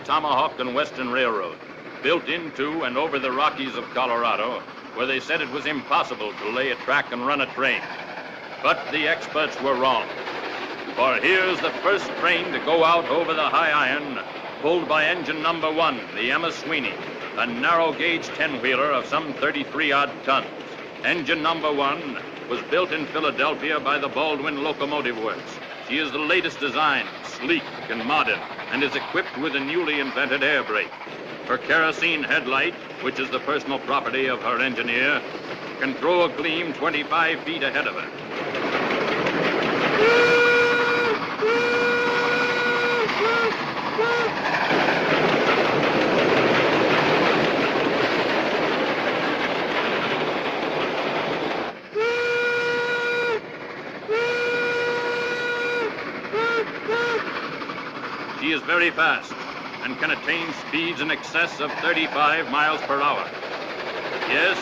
Tomahawk and Western Railroad, built into and over the Rockies of Colorado, where they said it was impossible to lay a track and run a train. But the experts were wrong. For here's the first train to go out over the high iron, pulled by engine number 1, the Emma Sweeney, a narrow-gauge 10-wheeler of some 33-odd tons. Engine number 1 was built in Philadelphia by the Baldwin Locomotive Works. She is the latest design, sleek and modern, and is equipped with a newly invented air brake. Her kerosene headlight, which is the personal property of her engineer, can throw a gleam 25 feet ahead of her. She is very fast and can attain speeds in excess of 35 miles per hour. Yes,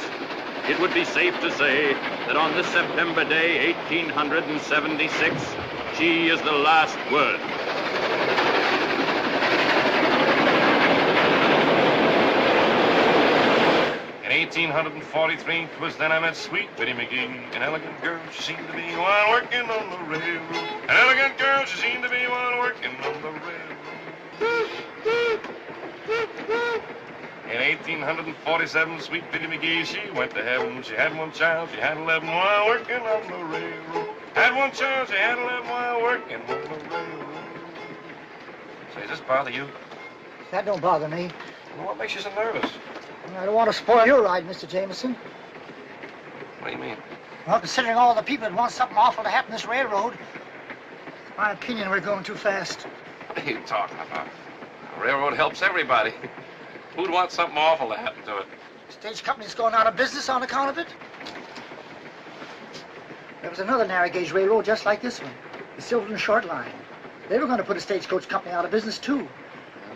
it would be safe to say that on this September day, 1876, she is the last word. In 1843, 'twas then I met sweet Biddy McGee, an elegant girl she seemed to be while working on the railroad. An elegant girl she seemed to be while working on the railroad. In 1847, sweet Biddy McGee, she went to heaven. She had one child, she had 11 while working on the railroad. Had one child, she had 11 while working on the railroad. Say, does this bother you? That don't bother me. Well, what makes you so nervous? I don't want to spoil your ride, Mr. Jameson. What do you mean? Well, considering all the people that want something awful to happen to this railroad, in my opinion, we're going too fast. What are you talking about? The railroad helps everybody. Who'd want something awful to happen to it? Stage company's going out of business on account of it. There was another narrow gauge railroad just like this one, the Silverton Short Line. They were going to put a stagecoach company out of business, too.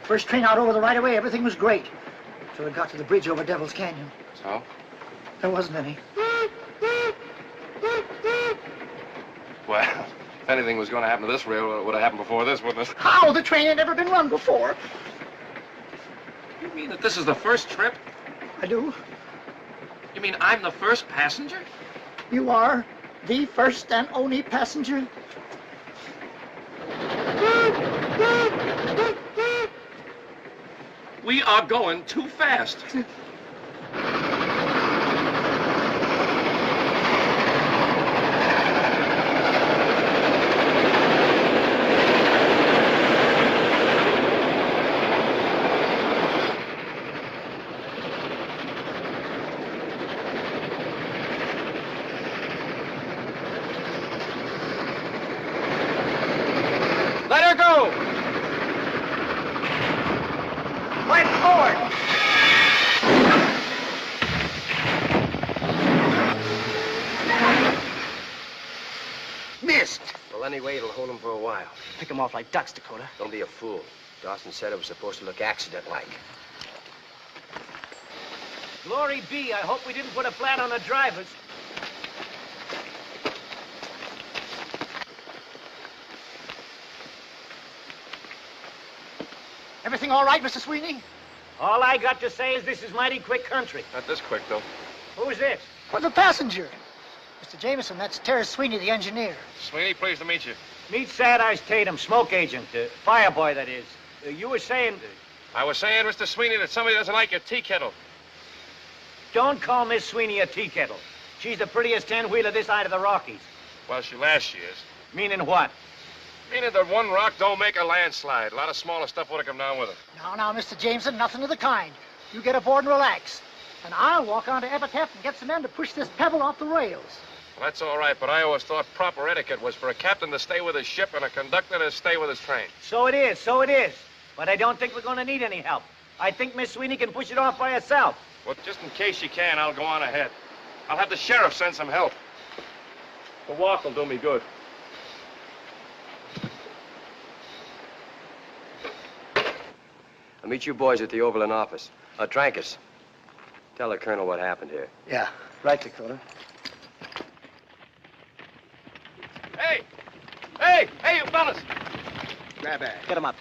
First train out over the right-of-way, everything was great. So it got to the bridge over Devil's Canyon. So? There wasn't any. Well, if anything was going to happen to this railroad, it would have happened before this, wouldn't it? How? The train ain't never been run before. You mean that this is the first trip? I do. You mean I'm the first passenger? You are the first and only passenger. We are going too fast. Let her go! Right forward! Missed! Well, anyway, it'll hold them for a while. Pick them off like ducks, Dakota. Don't be a fool. Dawson said it was supposed to look accident-like. Glory be, I hope we didn't put a flat on the drivers. Everything all right, Mr. Sweeney? All I got to say is this is mighty quick country. Not this quick, though. Who's this? Well, the passenger. Mr. Jameson, that's Terrence Sweeney, the engineer. Sweeney, pleased to meet you. Meet Sad Eyes Tatum, smoke agent, fire boy, that is. You were saying... I was saying, Mr. Sweeney, that somebody doesn't like your tea kettle. Don't call Miss Sweeney a tea kettle. She's the prettiest 10-wheeler this side of the Rockies. Well, last she is. Meaning what? Meaning that one rock don't make a landslide. A lot of smaller stuff would have come down with it. Now, Mr. Jameson, nothing of the kind. You get aboard and relax. And I'll walk on to Epitaph and get some men to push this pebble off the rails. Well, that's all right, but I always thought proper etiquette was for a captain to stay with his ship and a conductor to stay with his train. So it is, so it is. But I don't think we're going to need any help. I think Miss Sweeney can push it off by herself. Well, just in case she can, I'll go on ahead. I'll have the sheriff send some help. The walk will do me good. I'll meet you boys at the Overland office. Trankus, tell the colonel what happened here. Yeah, right, Dakota. Hey! Hey! Hey, you fellas! Grab bag. Get him up.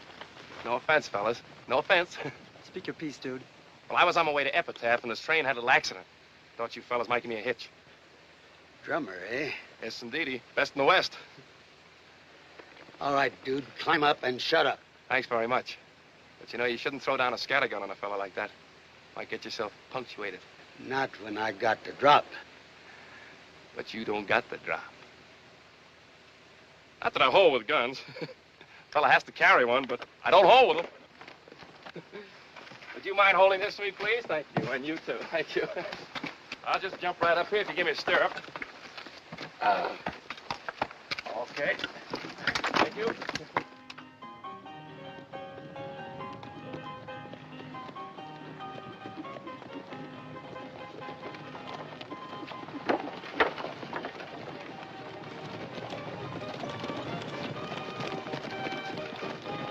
No offense, fellas. No offense. Speak your piece, dude. Well, I was on my way to Epitaph, and this train had a little accident. Thought you fellas might give me a hitch. Drummer, eh? Yes, indeedy. Best in the West. All right, dude. Climb up and shut up. Thanks very much. But you know, you shouldn't throw down a scattergun on a fella like that. Might get yourself punctuated. Not when I got the drop. But you don't got the drop. Not that I hold with guns. Fella has to carry one, but I don't hold with them. Would you mind holding this for me, please? Thank you, and you too. Thank you. I'll just jump right up here if you give me a stirrup. Okay. Thank you.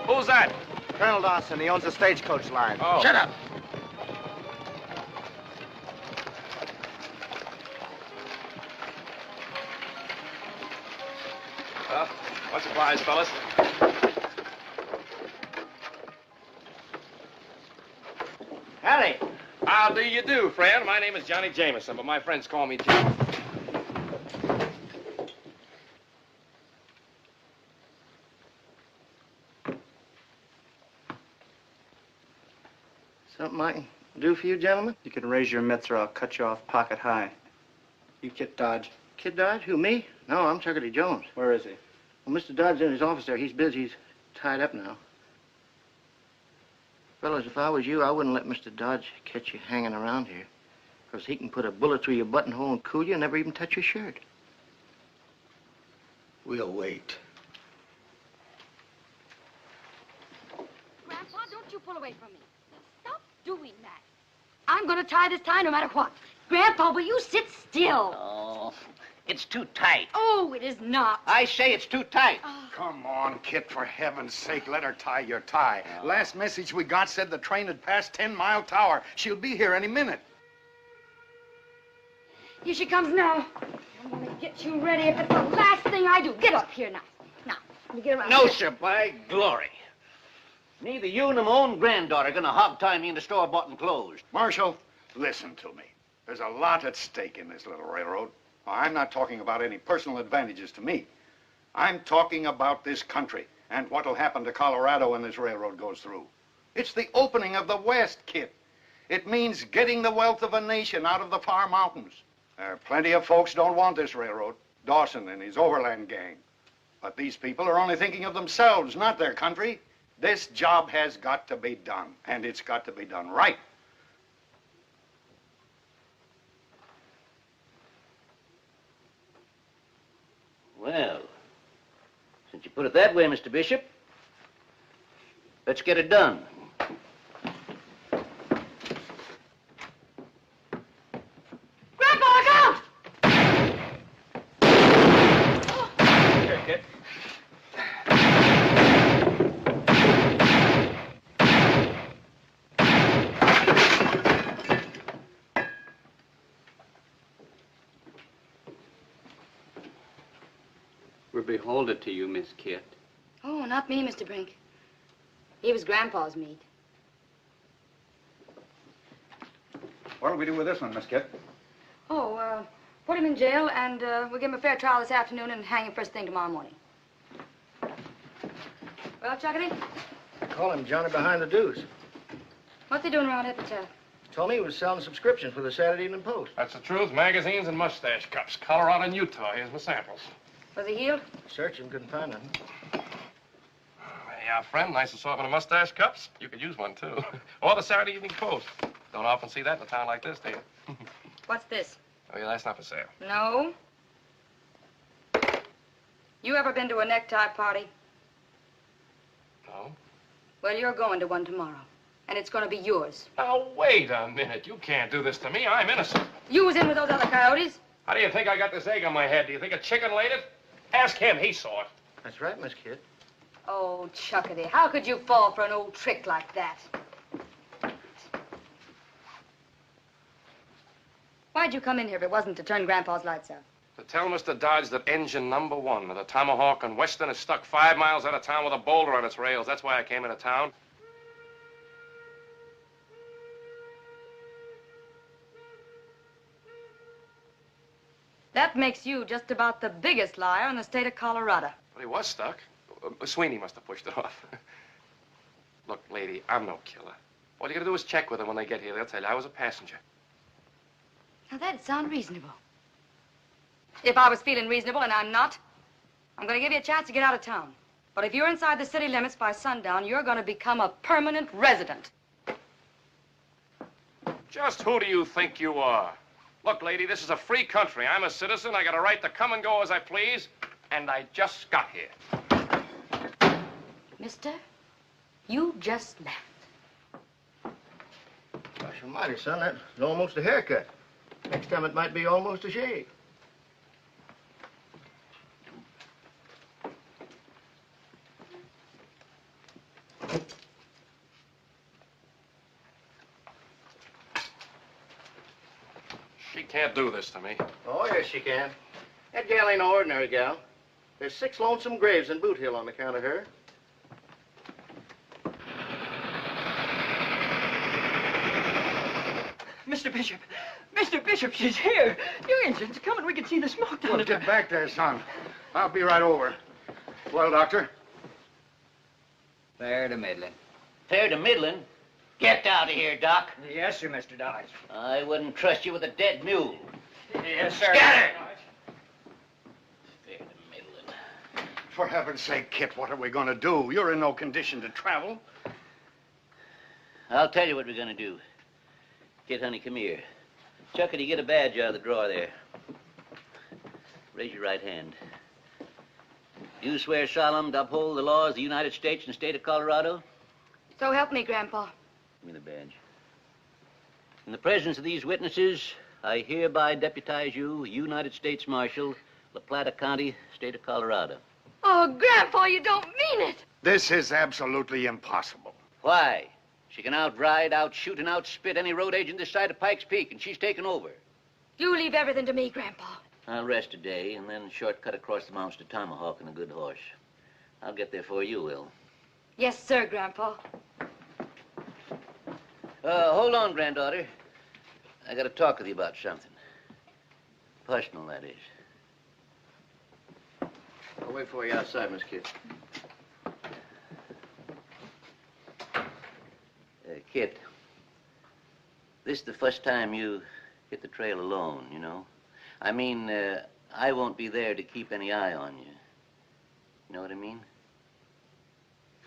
Who's that? Colonel Dawson, he owns the stagecoach line. Oh. Shut up. Much obliged, fellas. Harry! How do you do, friend? My name is Johnny Jameson, but my friends call me Jim. Something I can do for you, gentlemen? You can raise your mitts or I'll cut you off pocket high. You Kit Dodge. Kid Dodge? Who, me? No, I'm Tucker D. Jones. Where is he? Well, Mr. Dodge's in his office there. He's busy. He's tied up now. Fellas, if I was you, I wouldn't let Mr. Dodge catch you hanging around here. Because he can put a bullet through your buttonhole and cool you and never even touch your shirt. We'll wait. Grandpa, don't you pull away from me. Stop doing that. I'm going to tie this tie no matter what. Grandpa, will you sit still? Oh, it's too tight. Oh, it is not. I say it's too tight. Come on, Kit, for heaven's sake, let her tie your tie. Last message we got said the train had passed 10 Mile Tower. She'll be here any minute. Here she comes now. I'm going to get you ready if it's the last thing I do. Get up here now. Now, let me get around. No, sir, by glory. Neither you nor my own granddaughter are going to hog-tie me into store-bought clothes. Marshal, listen to me. There's a lot at stake in this little railroad. I'm not talking about any personal advantages to me. I'm talking about this country and what'll happen to Colorado when this railroad goes through. It's the opening of the West, Kit. It means getting the wealth of a nation out of the far mountains. There are plenty of folks don't want this railroad. Dawson and his overland gang. But these people are only thinking of themselves, not their country. This job has got to be done, and it's got to be done right. Well, since you put it that way, Mr. Bishop, let's get it done. Grandpa, look out! Here, Kit. We're beholden to you, Miss Kit. Oh, not me, Mr. Brink. He was Grandpa's meat. What'll we do with this one, Miss Kit? Oh, put him in jail, and we'll give him a fair trial this afternoon and hang him first thing tomorrow morning. Well, Chuckity, Call him Johnny Behind the Dues. what's he doing around Epitaph? Told me he was selling subscriptions for the Saturday Evening Post. That's the truth. Magazines and mustache cups. Colorado and Utah. Here's my samples. Was he healed? Searched him, couldn't find him. Hey, friend, nice assortment of mustache cups. You could use one, too. Or the Saturday Evening Post. Don't often see that in a town like this, do you? What's this? Oh, yeah, that's not for sale. No. You ever been to a necktie party? No? Well, you're going to one tomorrow. And it's going to be yours. Now, wait a minute. You can't do this to me. I'm innocent. You was in with those other coyotes. How do you think I got this egg on my head? Do you think a chicken laid it? Ask him. He saw it. That's right, Miss Kit. Oh, Chuckity, how could you fall for an old trick like that? Why'd you come in here if it wasn't to turn Grandpa's lights out? To tell Mr. Dodge that engine #1 of the Tomahawk and Western is stuck 5 miles out of town with a boulder on its rails. That's why I came into town. That makes you just about the biggest liar in the state of Colorado. But he was stuck. Sweeney must have pushed it off. Look, lady, I'm no killer. All you gotta do is check with them when they get here. They'll tell you I was a passenger. Now, that'd sound reasonable. If I was feeling reasonable, and I'm not, I'm going to give you a chance to get out of town. But if you're inside the city limits by sundown, you're going to become a permanent resident. Just who do you think you are? Look, lady, this is a free country. I'm a citizen. I got a right to come and go as I please. And I just got here. Mister, you just left. Gosh almighty, son, that's almost a haircut. Next time it might be almost a shave. She can't do this to me. Oh, yes, she can. That gal ain't no ordinary gal. There's 6 lonesome graves in Boot Hill on account of her. Mr. Bishop! Mr. Bishop, she's here! You Indians, come and we can see the smoke down Well, get back there, son. I'll be right over. Well, Doctor? Fair to middling. Fair to middling? Get out of here, Doc. Yes, sir, Mr. Dodge. I wouldn't trust you with a dead mule. Yes, sir. Scatter! Fair to middling. For heaven's sake, Kit, what are we going to do? You're in no condition to travel. I'll tell you what we're gonna do. Kid, honey, come here. Chuckity, get a badge out of the drawer there. Raise your right hand. You swear solemn to uphold the laws of the United States and the state of Colorado? So help me, Grandpa. Give me the badge. In the presence of these witnesses, I hereby deputize you, United States Marshal, La Plata County, state of Colorado. Oh, Grandpa, you don't mean it. This is absolutely impossible. Why? She can outride, outshoot, and outspit any road agent this side of Pikes Peak, and she's taken over. You leave everything to me, Grandpa. I'll rest a day, and then shortcut across the mountains to Tomahawk on a good horse. I'll get there before you will. Yes, sir, Grandpa. Hold on, granddaughter. I gotta talk with you about something. Personal, that is. I'll wait for you outside, Miss Kit. Kit, this is the first time you hit the trail alone, you know? I mean, I won't be there to keep any eye on you. You know what I mean?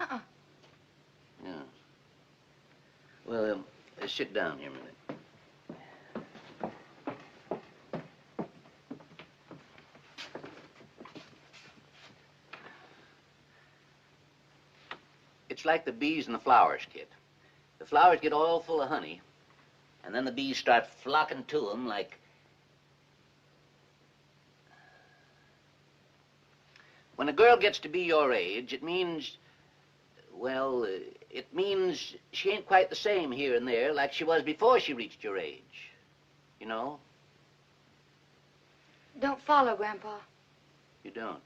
Uh-uh. Yeah. Well, sit down here a minute. It's like the bees and the flowers, Kid. The flowers get all full of honey, and then the bees start flocking to them like... When a girl gets to be your age, it means... Well, it means she ain't quite the same here and there like she was before she reached your age. You know? Don't follow, Grandpa. You don't?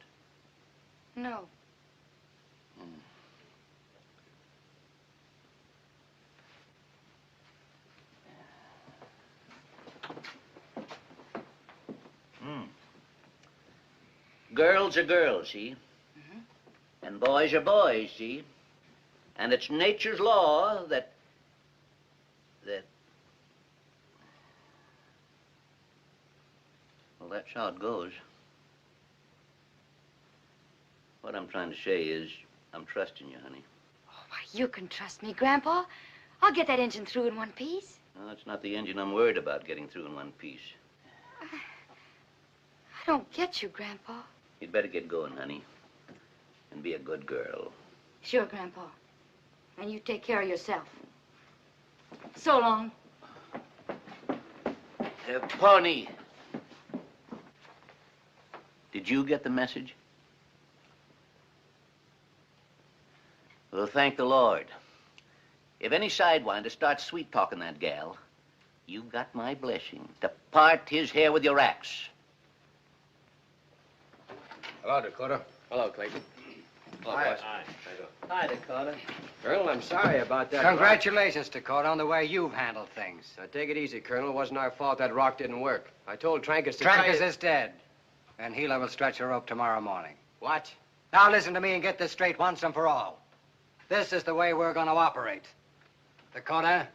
No. Girls are girls, see? And boys are boys, see? And it's nature's law that... Well, that's how it goes. What I'm trying to say is, I'm trusting you, honey. Oh, why, you can trust me, Grandpa. I'll get that engine through in one piece. No, it's not the engine I'm worried about getting through in one piece. I don't get you, Grandpa. You'd better get going, honey. And be a good girl. Sure, Grandpa. And you take care of yourself. So long. Pawnee. Did you get the message? Well, thank the Lord. If any sidewinder starts sweet-talking that gal, you got my blessing to part his hair with your axe. Hello, Dakota. Hello, Clayton. Hi. Hi, Dakota. Colonel, I'm sorry about that. Congratulations, Dakota, on the way you've handled things. Now, take it easy, Colonel. It wasn't our fault that rock didn't work. I told Trankus to Trankus is dead. And Gila will stretch a rope tomorrow morning. What? Now listen to me and get this straight once and for all. This is the way we're going to operate. Dakota,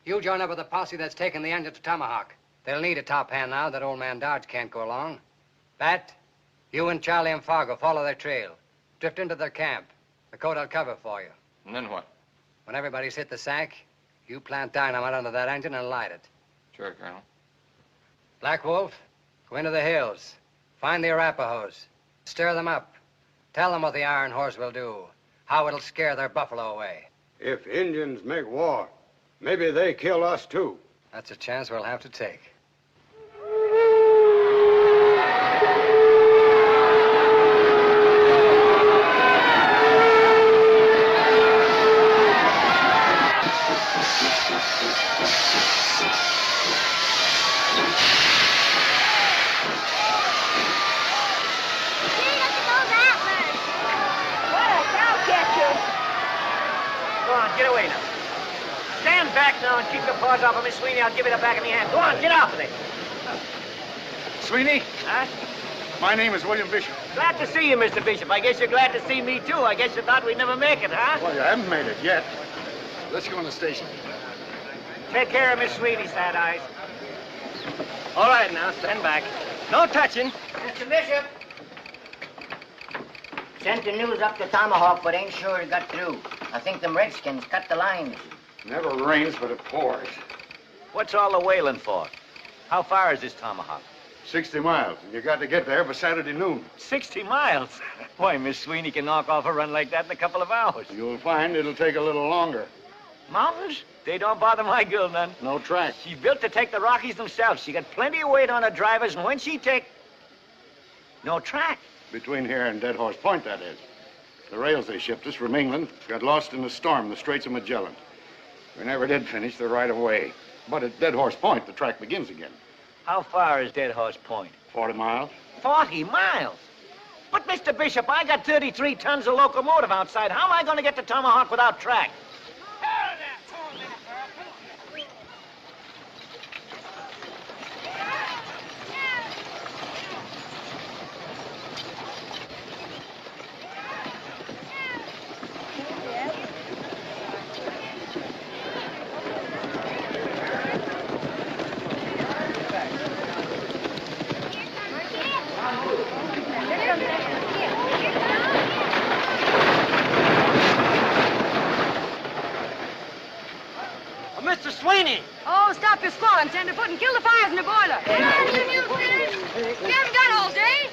you join up with the posse that's taking the engine to Tomahawk. They'll need a top hand now that old man Dodge can't go along. Bat, you and Charlie and Fargo follow their trail. Drift into their camp. Dakota'll cover for you. And then what? When everybody's hit the sack, you plant dynamite under that engine and light it. Sure, Colonel. Black Wolf, go into the hills. Find the Arapahoes. Stir them up. Tell them what the Iron Horse will do. How it'll scare their buffalo away. If Indians make war, maybe they kill us too. That's a chance we'll have to take. Get away now. Stand back now and keep your paws off of Miss Sweeney. I'll give you the back of my hand. Go on, get off of it. Sweeney, Huh? my name is William Bishop. Glad to see you, Mr. Bishop. I guess you're glad to see me, too. I guess you thought we'd never make it, huh? Well, you haven't made it yet. Let's go in the station. Take care of Miss Sweeney, Sad Eyes. All right, now, stand back. No touching. Mr. Bishop. Sent the news up to Tomahawk, but ain't sure it got through. I think them Redskins cut the lines. Never rains, but it pours. What's all the wailing for? How far is this Tomahawk? 60 miles, and you got to get there by Saturday noon. 60 miles? Why, Miss Sweeney can knock off a run like that in a couple of hours. You'll find it'll take a little longer. Mountains? They don't bother my girl none. No track. She's built to take the Rockies themselves. She got plenty of weight on her drivers, and when she take... No track. Between here and Dead Horse Point, that is. The rails they shipped us from England got lost in a storm in the Straits of Magellan. We never did finish the right of way. But at Dead Horse Point, the track begins again. How far is Dead Horse Point? 40 miles. 40 miles? But, Mr. Bishop, I got 33 tons of locomotive outside. How am I going to get to Tomahawk without track? Mr. Sweeney! Oh, stop your squalling, tenderfoot, and kill the fires in the boiler. We haven't got all day.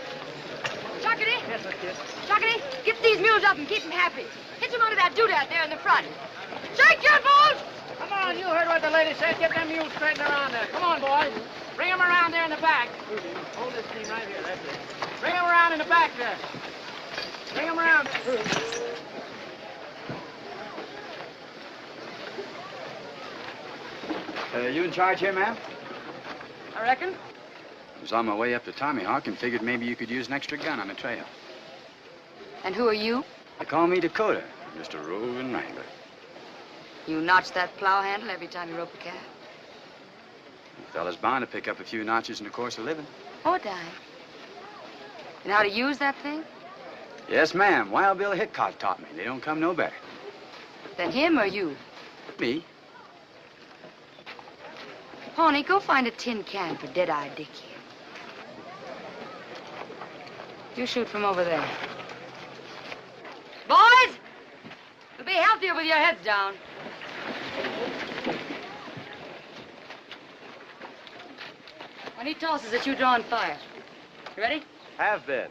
Chuckity. Yes, sir, kid. Chuckity, get these mules up and keep them happy. Hitch them under that doodad there in the front. Shake your bulls! Come on, you heard what the lady said. Get them mules straightened around there. Come on, boys. Bring them around there in the back. Hold this team right here, that's it. Bring them around in the back there. Bring them around. You in charge here, ma'am? I reckon. I was on my way up to Tomahawk and figured maybe you could use an extra gun on the trail. And who are you? They call me Dakota, Mr. Roving Wrangler. You notch that plow handle every time you rope a calf. A fella's bound to pick up a few notches in the course of living. Oh, die. And how to use that thing? Yes, ma'am. Wild Bill Hickok taught me. They don't come no better. Then him or you? Me? Pawnee, go find a tin can for Dead-Eye Dick here. You shoot from over there. Boys! You'll be healthier with your heads down. When he tosses it, you draw and fire. You ready? Have been.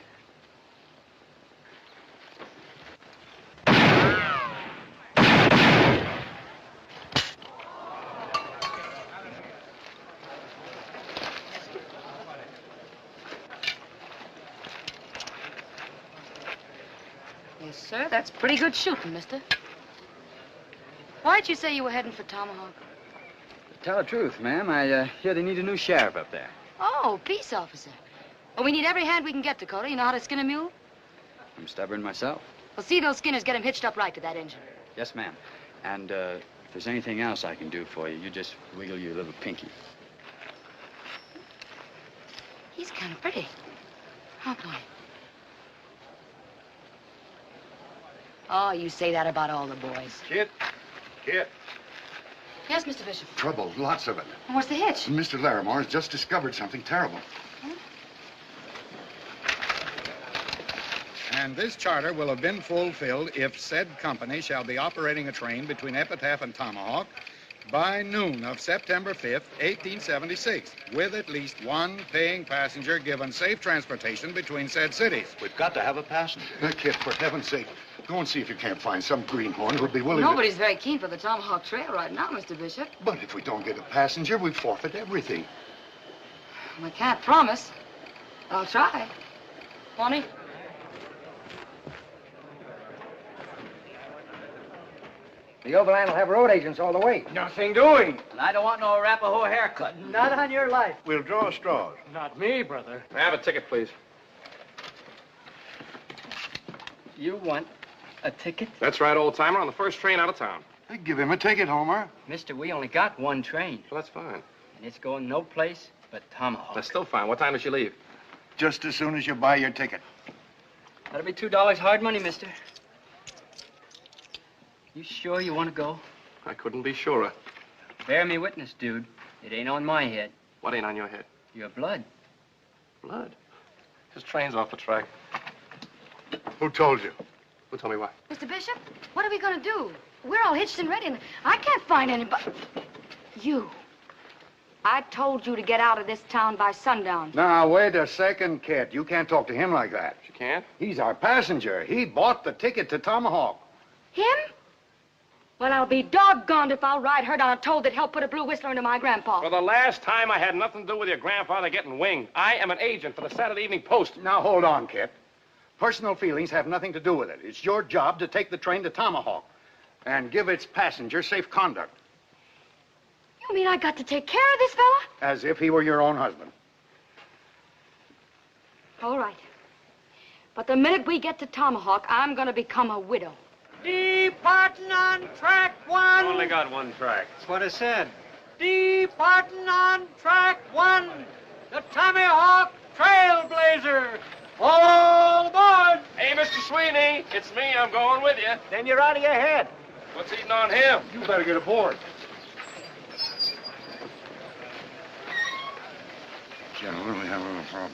Yes, sir. That's pretty good shooting, mister. Why'd you say you were heading for Tomahawk? Tell the truth, ma'am. I hear they need a new sheriff up there. Oh, peace officer. Well, we need every hand we can get, Dakota. You know how to skin a mule? I'm stubborn myself. Well, see those Skinners get him hitched up right to that engine. Yes, ma'am. And if there's anything else I can do for you, you just wiggle your little pinky. He's kind of pretty. Oh, boy. Oh, you say that about all the boys. Kit. Yes, Mr. Bishop. Trouble, lots of it. And what's the hitch? Mr. Larimore has just discovered something terrible. And this charter will have been fulfilled if said company shall be operating a train between Epitaph and Tomahawk by noon of September 5th, 1876, with at least one paying passenger given safe transportation between said cities. We've got to have a passenger. Kit, for heaven's sake, go and see if you can't find some greenhorn who'd be willing Nobody's very keen for the Tomahawk Trail right now, Mr. Bishop. But if we don't get a passenger, we forfeit everything. I can't promise. I'll try. Bonnie? The Overland will have road agents all the way. Nothing doing. And I don't want no Arapaho haircut. Not on your life. We'll draw straws. Not me, brother. I have a ticket, please. You want a ticket? That's right, old timer, on the first train out of town. Hey, give him a ticket, Homer. Mister, we only got one train. Well, that's fine. And it's going no place but Tomahawk. That's still fine. What time does she leave? Just as soon as you buy your ticket. That'll be $2 hard money, mister. You sure you want to go? I couldn't be surer. Bear me witness, dude. It ain't on my head. What ain't on your head? Your blood. Blood? His train's off the track. Who told you? Who told me what? Mr. Bishop, what are we going to do? We're all hitched and ready, and I can't find anybody. You. I told you to get out of this town by sundown. Now, wait a second, Kit. You can't talk to him like that. You can't? He's our passenger. He bought the ticket to Tomahawk. Him? Well, I'll be doggoned if I'll ride herd on a toad that helped put a blue whistler into my grandpa. For the last time, I had nothing to do with your grandfather getting winged. I am an agent for the Saturday Evening Post. Now, hold on, Kit. Personal feelings have nothing to do with it. It's your job to take the train to Tomahawk and give its passenger safe conduct. You mean I got to take care of this fella? As if he were your own husband. All right. But the minute we get to Tomahawk, I'm going to become a widow. Departing on track one. Only got one track. That's what I said. Departing on track one. The Tomahawk Trailblazer. All aboard. Hey, Mr. Sweeney, it's me. I'm going with you. Then you're out of your head. What's eating on him? You better get aboard. Gentlemen, we have a little problem.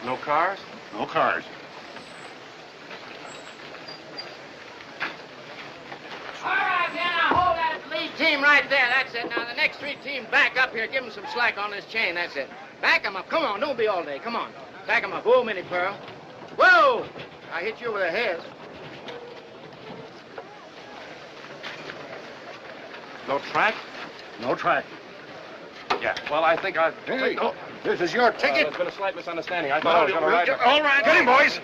No cars? No cars. All right, now hold that lead team right there. That's it. Now the next three teams back up here. Give them some slack on this chain. That's it. Back them up. Come on. Don't be all day. Come on. Back them up. Whoa, Minnie Pearl. Whoa! I hit you over the head. No track? No track. Yeah. Well, I think I... Hey, this is your ticket. There's been a slight misunderstanding. I thought I was going to ride... All right, get him, boys.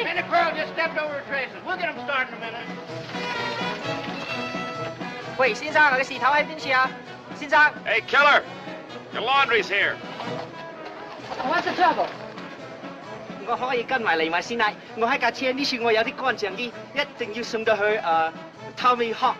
Minnie Pearl just stepped over her traces. We'll get them started in a minute. 喂，先生，我嘅事頭喺邊處啊？先生。 Hey, Killer! Your laundry's here. What's the trouble? 我可以跟埋嚟埋先啦。我喺架車呢處我有啲乾淨啲，一定要送到去Tommy Hawk。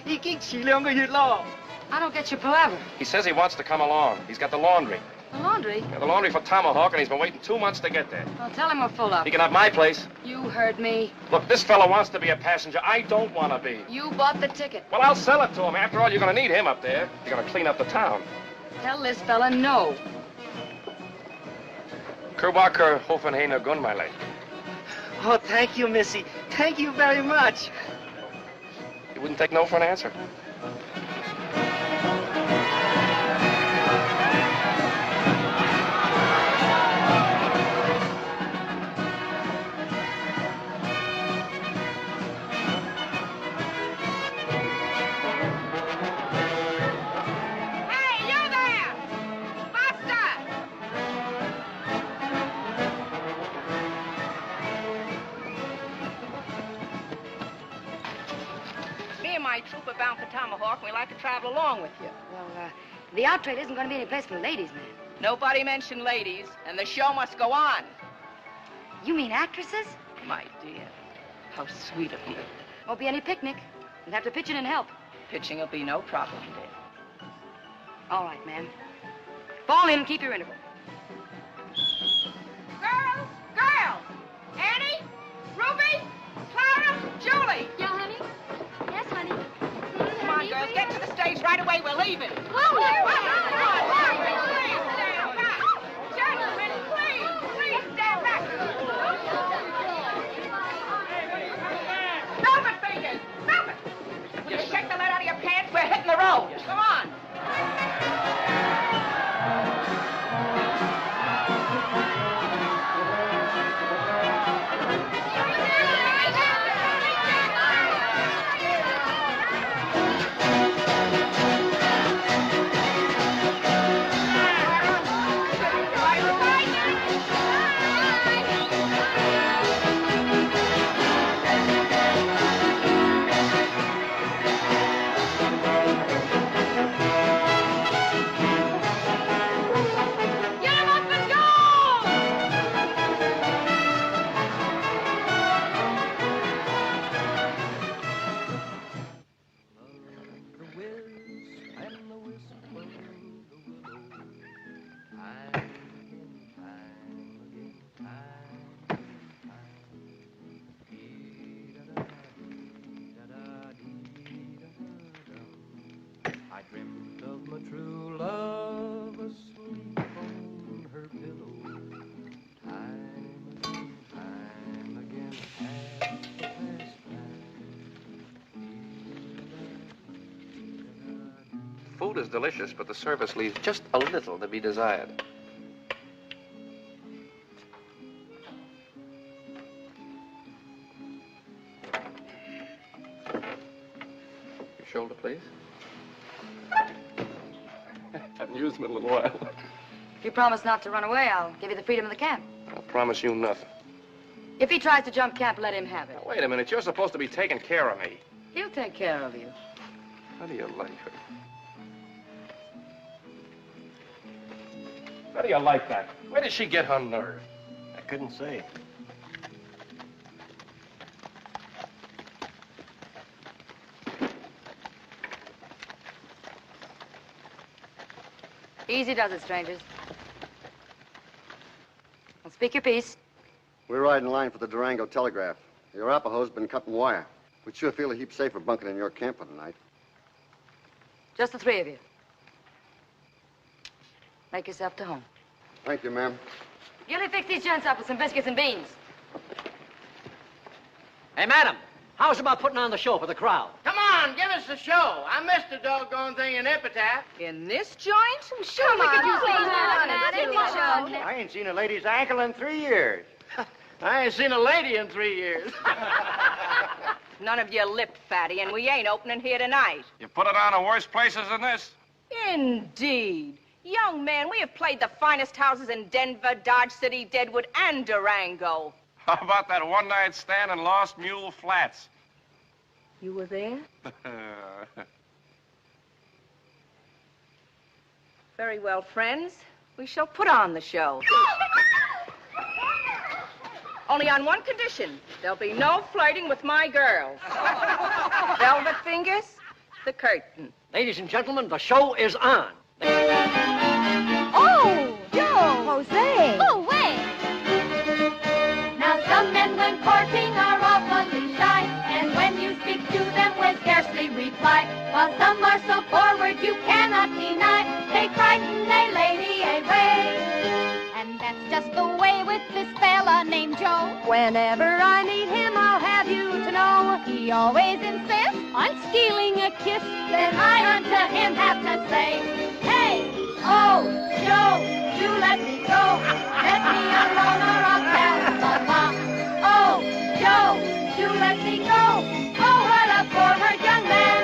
已經遲2個月咯。I don't get your palaver. He says he wants to come along. He's got the laundry. The laundry? Yeah, the laundry for Tomahawk, and he's been waiting 2 months to get there. Well, tell him we're full up. He can have my place. You heard me. Look, this fella wants to be a passenger. I don't want to be. You bought the ticket. Well, I'll sell it to him. After all, you're going to need him up there. You're going to clean up the town. Tell this fella no. Kerwaker Hoffenheiner Gunmeile. Oh, thank you, Missy. Thank you very much. You wouldn't take no for an answer. my troop are bound for Tomahawk, and we'd like to travel along with you. Well, the out trade isn't going to be any place for ladies, man. Nobody mentioned ladies, and the show must go on. You mean actresses? My dear, how sweet of you. Won't be any picnic. You'll have to pitch in and help. Pitching will be no problem, dear. All right, ma'am. Fall in and keep your interval. Girls! Girls! Annie? Ruby? Clara? Julie? Yeah, honey? Yes, honey. Come on, girls, get to the stage right away. We're leaving. Gentlemen, please stand back. Stop it, fingers! Stop it! Will you shake the lead out of your pants? We're hitting the road. Come on. I dreamt of my true love asleep on her pillow. Time again, past the past Food is delicious, but the service leaves just a little to be desired. Your shoulder, please. Haven't used them in a little while. If you promise not to run away, I'll give you the freedom of the camp. I promise you nothing. If he tries to jump camp, let him have it. Now, wait a minute. You're supposed to be taking care of me. He'll take care of you. How do you like her? How do you like that? Where did she get her nerve? I couldn't say. Easy does it, strangers. Well, speak your piece. We're riding line for the Durango Telegraph. The Arapahoe's been cutting wire. We'd sure feel a heap safer bunking in your camp for tonight. Just the three of you. Make yourself to home. Thank you, ma'am. Gilly, fix these gents up with some biscuits and beans. Hey, madam, how's about putting on the show for the crowd? Come on, give us the show. I missed the doggone thing in Epitaph. In this joint? Sure, Come we could on, use please, things. I ain't seen a lady's ankle in 3 years. I ain't seen a lady in 3 years. None of you lip fatty, and we ain't opening here tonight. You put it on in worse places than this? Indeed. Young man, we have played the finest houses in Denver, Dodge City, Deadwood, and Durango. How about that one-night stand in Lost Mule Flats? You were there? Very well, friends. We shall put on the show. Only on one condition. There'll be no flirting with my girls. Velvet fingers, the curtain. Ladies and gentlemen, the show is on. Oh, Joe! Jose! Oh, wait! Now, some men when courting are awfully shy, and when you speak to them will scarcely reply, while some are so forward you cannot deny, they frighten a lady away. And that's just the way with this fella named Joe. Whenever I meet him, I'll have you to know, he always insists on stealing a kiss. Then I unto him have to say, hey, oh, Joe, do let me go. Let me alone or I'll tell Mama. Oh, Joe, do let me go. Oh, what a forward young man.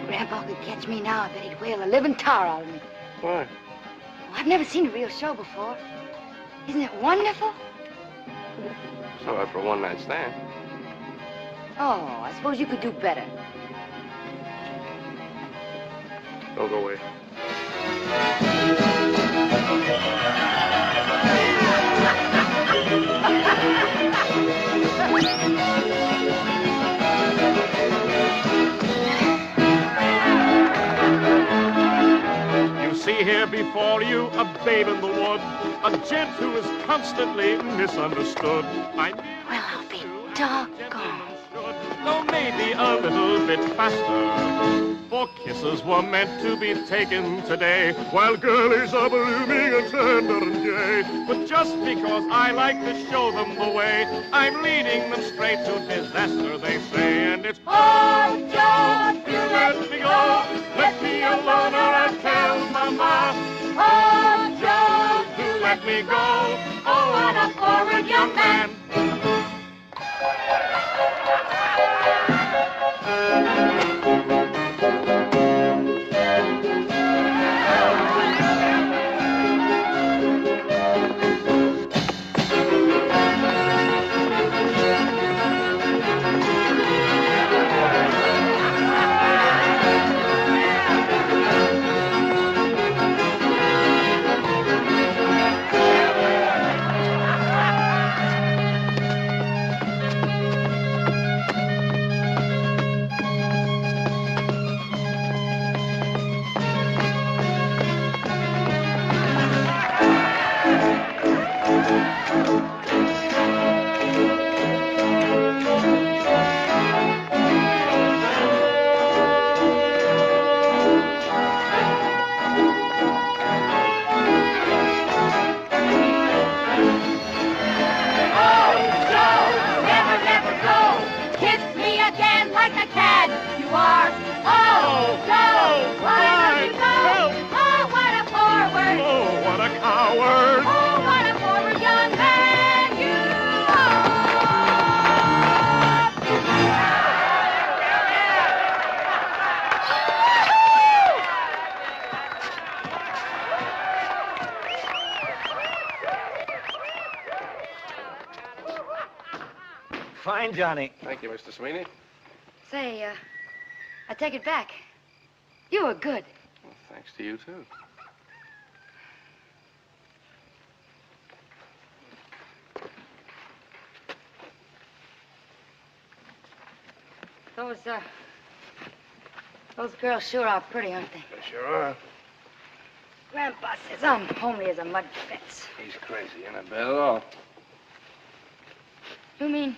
Grandpa could catch me now, I bet he'd whale a living tar out of me. Why? Well, I've never seen a real show before. Isn't it wonderful? It's all right for a one-night stand. Oh, I suppose you could do better. Don't go away. You see here before you a babe in the wood, a gent who is constantly misunderstood. Well, I'll be doggone. Though maybe a little bit faster, for kisses were meant to be taken today, while girlies are blooming and tender and gay. But just because I like to show them the way, I'm leading them straight to disaster, they say. And it's, oh, don't you let me go, let me alone or I'll tell Mama. Oh, don't you let me go, oh, what a forward young man. Fine, Johnny. Thank you, Mr. Sweeney. Say, I take it back. You were good. Well, thanks to you, too. Those girls sure are pretty, aren't they? They sure are. Grandpa says I'm homely as a mud fence. He's crazy, you're not bad at all. You mean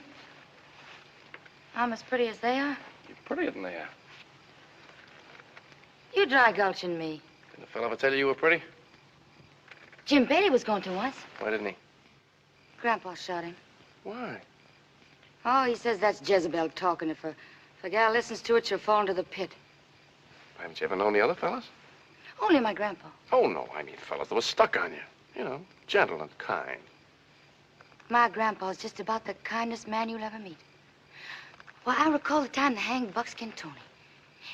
I'm as pretty as they are? You're prettier than they are. You dry gulching me. Didn't the fellow ever tell you were pretty? Jim Bailey was going to once. Why didn't he? Grandpa shot him. Why? Oh, he says that's Jezebel talking. If a gal listens to it, she'll fall into the pit. Haven't you ever known the other fellas? Only my grandpa. Oh, no, I mean fellas that were stuck on you. You know, gentle and kind. My grandpa's just about the kindest man you'll ever meet. Well, I recall the time they hanged Buckskin Tony.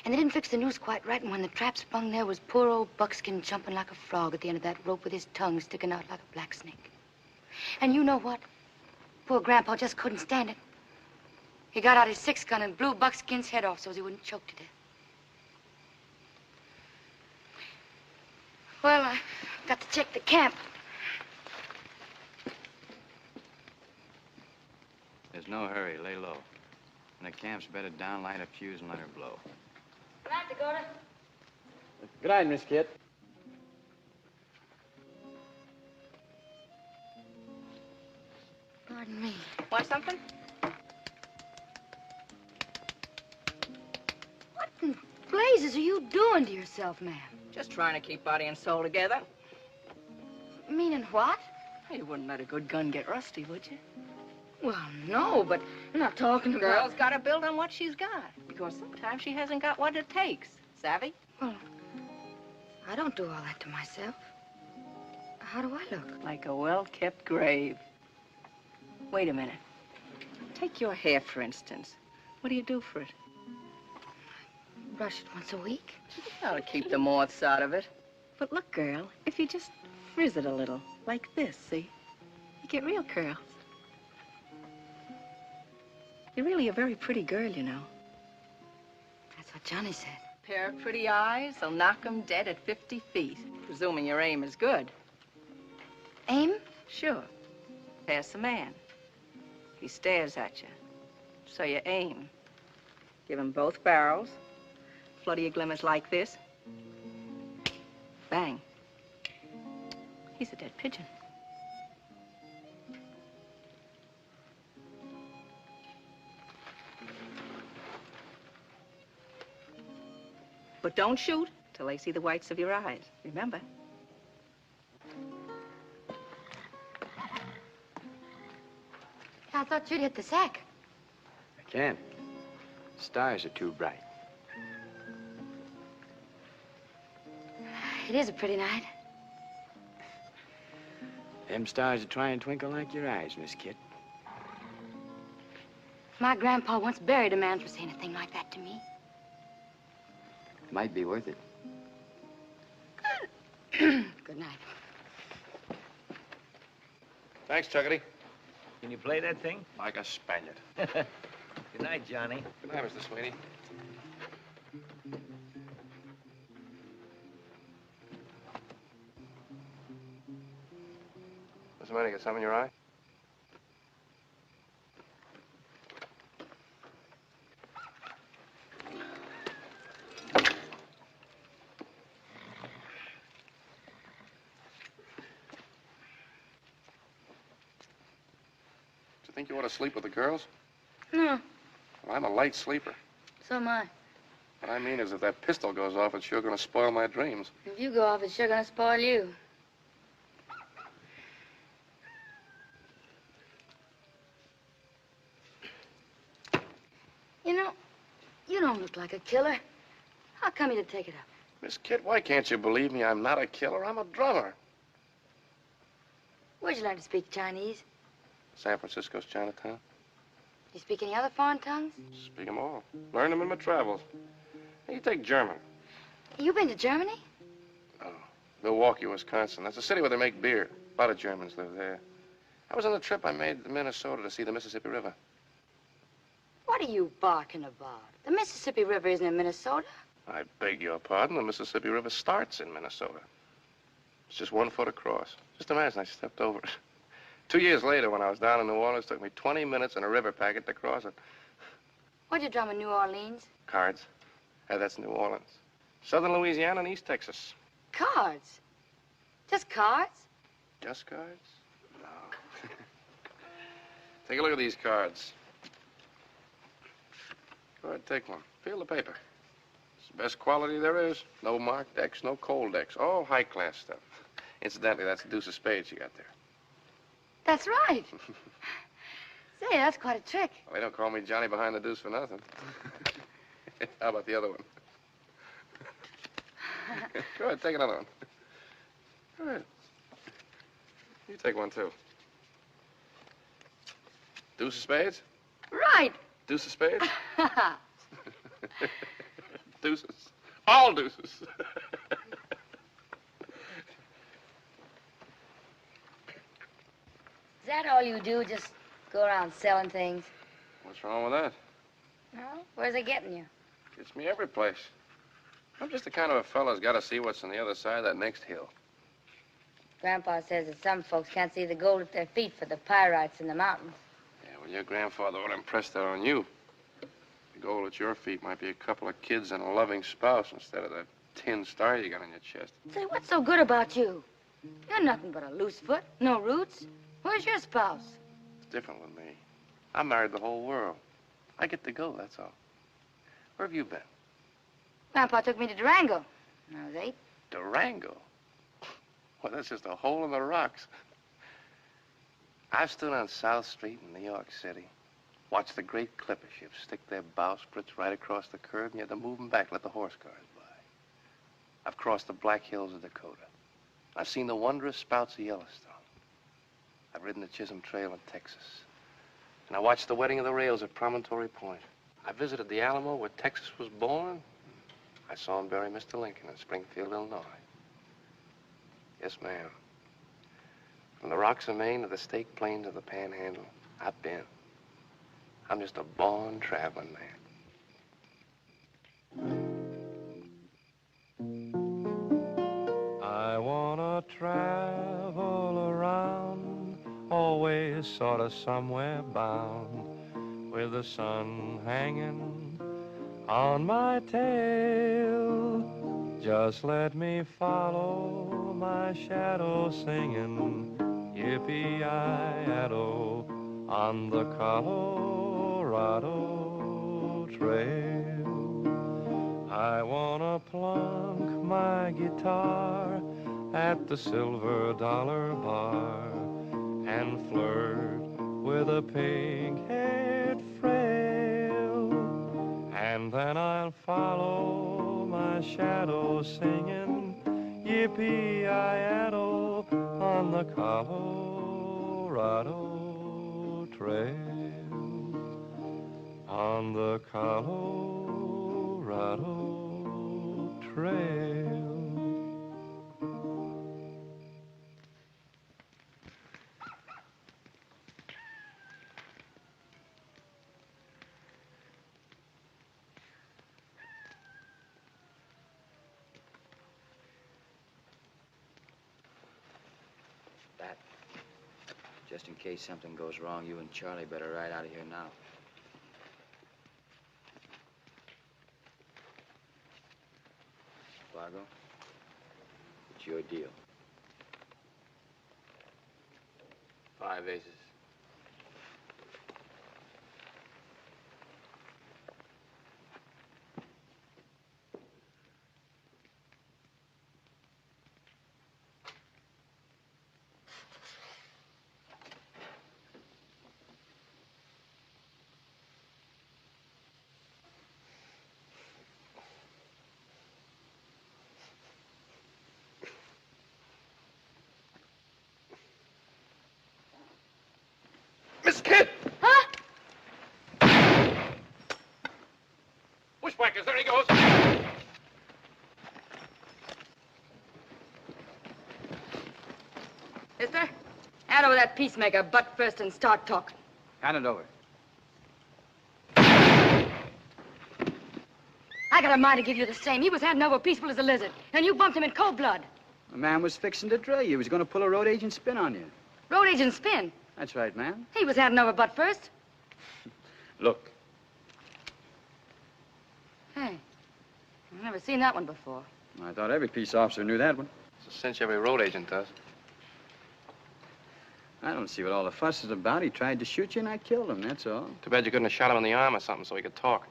And they didn't fix the noose quite right, and when the trap sprung, there was poor old Buckskin jumping like a frog at the end of that rope with his tongue sticking out like a black snake. And you know what? Poor Grandpa just couldn't stand it. He got out his 6-gun and blew Buckskin's head off so he wouldn't choke to death. Well, I got to check the camp. There's no hurry. Lay low. When the camp's bedded down, light a fuse and let her blow. Good night, Dakota. Good night, Miss Kit. Pardon me. Want something? What in blazes are you doing to yourself, ma'am? Just trying to keep body and soul together. Meaning what? You wouldn't let a good gun get rusty, would you? Well, no, but I'm not talking about... Girl's got to build on what she's got, because sometimes she hasn't got what it takes. Savvy? Well, I don't do all that to myself. How do I look? Like a well-kept grave. Wait a minute. Take your hair, for instance. What do you do for it? Brush it once a week. That'll keep the moths out of it. But look, girl, if you just frizz it a little, like this, see? You get real curls. You're really a very pretty girl, you know. That's what Johnny said. Pair of pretty eyes will knock 'em dead at 50 feet, presuming your aim is good. Aim? Sure. Pass the man. He stares at you. So you aim. Give him both barrels. Flutter your glimmers like this. Bang. He's a dead pigeon. But don't shoot till they see the whites of your eyes. Remember. I thought you'd hit the sack. I can't. Stars are too bright. It is a pretty night. Them stars are trying to twinkle like your eyes, Miss Kit. My grandpa once buried a man for saying a thing like that to me. Might be worth it. Good night. Thanks, Chuckity. Can you play that thing? Like a Spaniard. Good night, Johnny. Good night, Mr. Sweeney. What's the matter? Got something in your eye? Do you think you ought to sleep with the girls? No, Well, I'm a light sleeper. so am I. What I mean is if that pistol goes off, it's sure going to spoil my dreams. If you go off, it's sure gonna spoil you. You know, you don't look like a killer. How come you to take it up? Miss Kit, why can't you believe me? I'm not a killer. I'm a drummer. Where'd you learn to speak Chinese? San Francisco's Chinatown. You speak any other foreign tongues? Speak 'em all. Learned 'em in my travels. Hey, you take German. You been to Germany? Milwaukee, Wisconsin. That's a city where they make beer. A lot of Germans live there. I was on the trip I made to Minnesota to see the Mississippi River. What are you barking about? The Mississippi River isn't in Minnesota. I beg your pardon. The Mississippi River starts in Minnesota. It's just 1 foot across. Just imagine I stepped over it. 2 years later, when I was down in New Orleans, it took me 20 minutes in a river packet to cross it. What'd you drum in New Orleans? Cards. Yeah, that's New Orleans. Southern Louisiana and East Texas. Cards. Just cards? Just cards? No. Take a look at these cards. Go ahead, take one. Feel the paper. It's the best quality there is. No marked decks, no cold decks. All high-class stuff. Incidentally, that's a deuce of spades you got there. That's right. Say, that's quite a trick. Well, they don't call me Johnny behind the deuce for nothing. How about the other one? Go ahead, take another one. Go ahead. You take one, too. Deuce of spades? Right. Deuce of spades? Deuces. All deuces. Is that all you do? Just go around selling things? What's wrong with that? No? Where's it getting you? Gets me every place. I'm just the kind of a fella who's got to see what's on the other side of that next hill. Grandpa says that some folks can't see the gold at their feet for the pyrites in the mountains. Yeah, well, your grandfather would impress that on you. The gold at your feet might be a couple of kids and a loving spouse instead of that tin star you got on your chest. Say, what's so good about you? You're nothing but a loose foot, no roots. Where's your spouse? It's different with me. I married the whole world. I get to go, that's all. Where have you been? Grandpa took me to Durango when I was 8. Durango? Well, that's just a hole in the rocks. I've stood on South Street in New York City, watched the great clipper ships stick their bowsprits right across the curb, and you had to move them back, let the horse cars by. I've crossed the Black Hills of Dakota. I've seen the wondrous spouts of Yellowstone. I've ridden the Chisholm Trail in Texas. And I watched the wedding of the rails at Promontory Point. I visited the Alamo where Texas was born. I saw him bury Mr. Lincoln in Springfield, Illinois. Yes, ma'am. From the rocks of Maine to the Staked Plains of the Panhandle, I've been. I'm just a born traveling man. I wanna travel around, always sort of somewhere bound, with the sun hanging on my tail. Just let me follow my shadow singing, yippee-yi-yado, on the Colorado Trail. I wanna plunk my guitar at the Silver Dollar Bar and flirt with a pink-haired frail. And then I'll follow my shadow singing, yippee-yi-yado, on the Colorado Trail. On the Colorado Trail. That, just in case something goes wrong, you and Charlie better ride out of here now. Fargo, it's your deal. 5 aces. Miss Kid! Huh? Bushwhackers, there he goes. Mister, hand over that peacemaker butt first and start talking. Hand it over. I got a mind to give you the same. He was handing over peaceful as a lizard, and you bumped him in cold blood. The man was fixing to dray you. He was going to pull a road agent spin on you. Road agent spin. That's right, ma'am. He was handing over butt first. Look. Hey, I've never seen that one before. I thought every peace officer knew that one. It's a cinch every road agent does. I don't see what all the fuss is about. He tried to shoot you and I killed him, that's all. Too bad you couldn't have shot him in the arm or something so he could talk.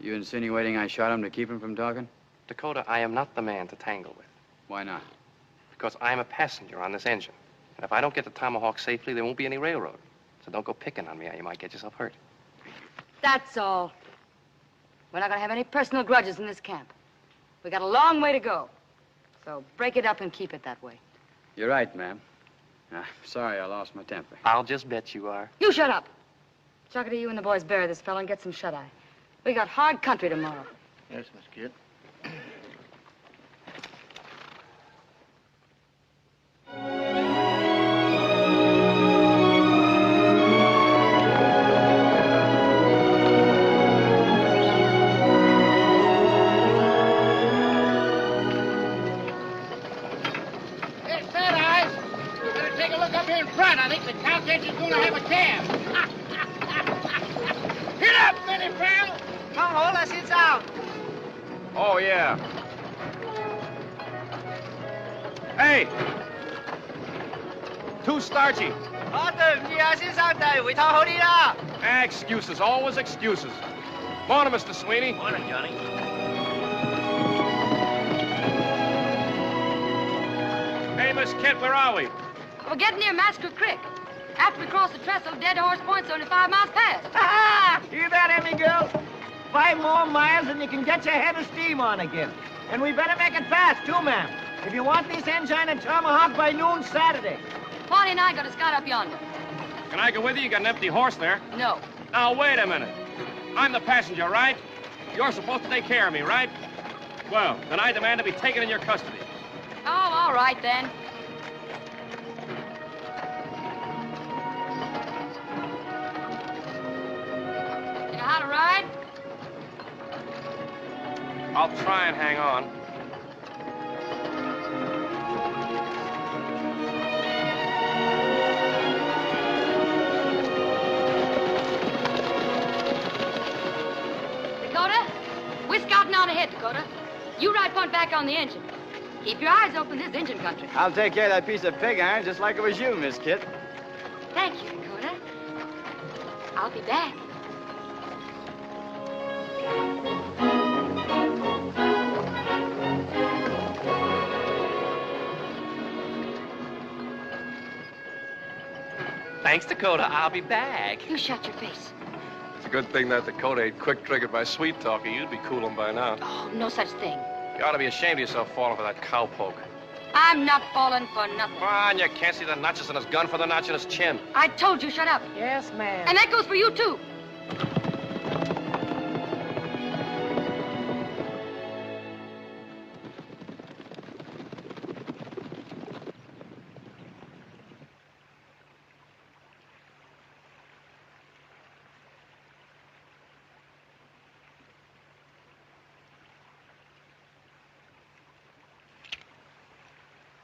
You insinuating I shot him to keep him from talking? Dakota, I am not the man to tangle with. Why not? Because I'm a passenger on this engine. And if I don't get the Tomahawk safely, there won't be any railroad. So don't go picking on me or you might get yourself hurt. That's all. We're not going to have any personal grudges in this camp. We got a long way to go. So break it up and keep it that way. You're right, ma'am. Sorry I lost my temper. I'll just bet you are. You shut up. Chuckity, you and the boys bury this fellow and get some shut-eye. We got hard country tomorrow. Yes, Miss Kid. Hey, Fat Eyes, you better take a look up here in front. I think the count engine's going to have a cab. Get up, Benny pal. Come on, let's sit down. Oh, yeah. Hey! Too starchy. Excuses, always excuses. Morning, Mr. Sweeney. Morning, Johnny. Hey, Miss Kent, where are we? We're getting near Massacre Creek. After we cross the trestle, Dead Horse Point's only 5 miles past. Ah, hear that, Emmy girl? 5 more miles and you can get your head of steam on again. And we better make it fast, too, ma'am. If you want this engine at Tomahawk by noon Saturday. Pawnee and I got a scout up yonder. Can I go with you? You got an empty horse there. No. Now, wait a minute. I'm the passenger, right? You're supposed to take care of me, right? Well, then I demand to be taken in your custody. Oh, all right, then. know how to ride? I'll try and hang on. Dakota, we're scouting out ahead, Dakota. You ride point back on the engine. Keep your eyes open, this engine country. I'll take care of that piece of pig iron just like it was you, Miss Kit. Thank you, Dakota. I'll be back. Thanks, Dakota. I'll be back. You shut your face. It's a good thing that Dakota ain't quick-triggered by sweet-talking. You'd be coolin' by now. Oh, no such thing. You ought to be ashamed of yourself falling for that cowpoke. I'm not falling for nothing. Come on, you can't see the notches in his gun for the notch in his chin. I told you, shut up. Yes, ma'am. And that goes for you, too.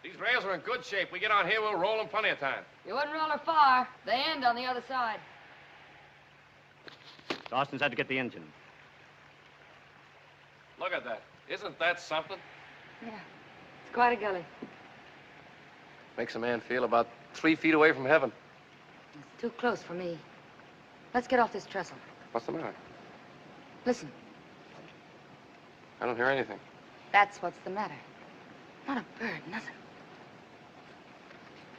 These rails are in good shape. We get on here, we'll roll them plenty of time. You wouldn't roll her far. They end on the other side. Dawson's had to get the engine. Look at that. Isn't that something? Yeah, it's quite a gully. Makes a man feel about 3 feet away from heaven. It's too close for me. Let's get off this trestle. What's the matter? Listen, I don't hear anything. that's what's the matter. Not a bird, nothing.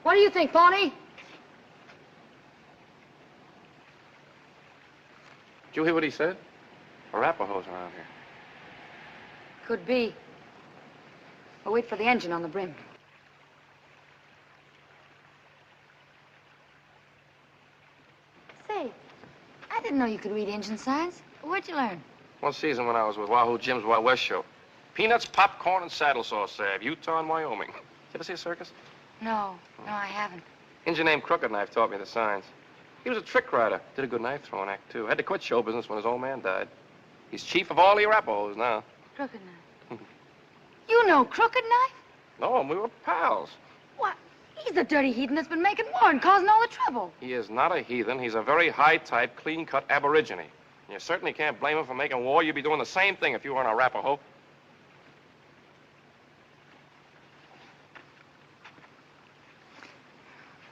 What do you think, Pawnee? Did you hear what he said? Arapahoes around here. Could be. We'll wait for the engine on the brim. Say, I didn't know you could read engine signs. Where'd you learn? One season when I was with Wahoo Jim's Wild West show. Peanuts, popcorn, and saddle sauce salve. Utah and Wyoming. You ever see a circus? No, I haven't. Engine named Crooked Knife taught me the signs. He was a trick rider. Did a good knife throwing act, too. Had to quit show business when his old man died. He's chief of all the Arapahoes now. Crooked Knife. You know Crooked Knife? No, we were pals. What? He's the dirty heathen that's been making war and causing all the trouble. He is not a heathen. He's a very high-type, clean-cut aborigine. You certainly can't blame him for making war. You'd be doing the same thing if you were an Arapaho.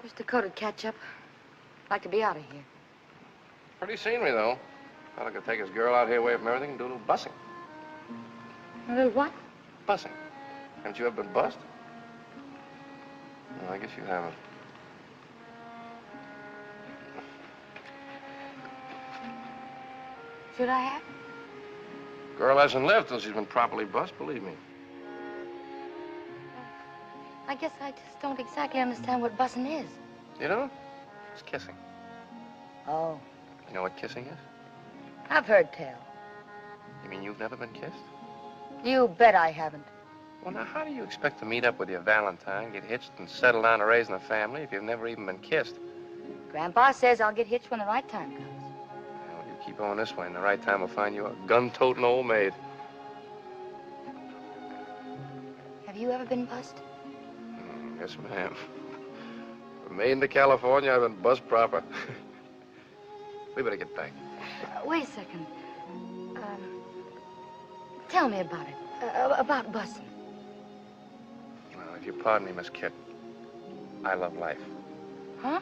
Wish Dakota'd catch up. Like to be out of here. Pretty scenery, though. Fella could take his girl out here away from everything and do a little bussing. A little what? Bussing. Haven't you ever been bussed? No, I guess you haven't. Should I have? Girl hasn't lived till she's been properly bussed, believe me. I guess I just don't exactly understand what bussing is. You know? It's kissing. Oh. You know what kissing is? I've heard tell. You mean you've never been kissed? You bet I haven't. Well, now, how do you expect to meet up with your Valentine, get hitched, and settle down to raising a family if you've never even been kissed? Grandpa says I'll get hitched when the right time comes. Well, you keep on this way, and the right time will find you a gun-toting old maid. Have you ever been bussed? Yes, ma'am. From Maine to California, I've been bussed proper. We better get back. Wait a second. Tell me about it. About bussing. Well, if you pardon me, Miss Kit, I love life. Huh?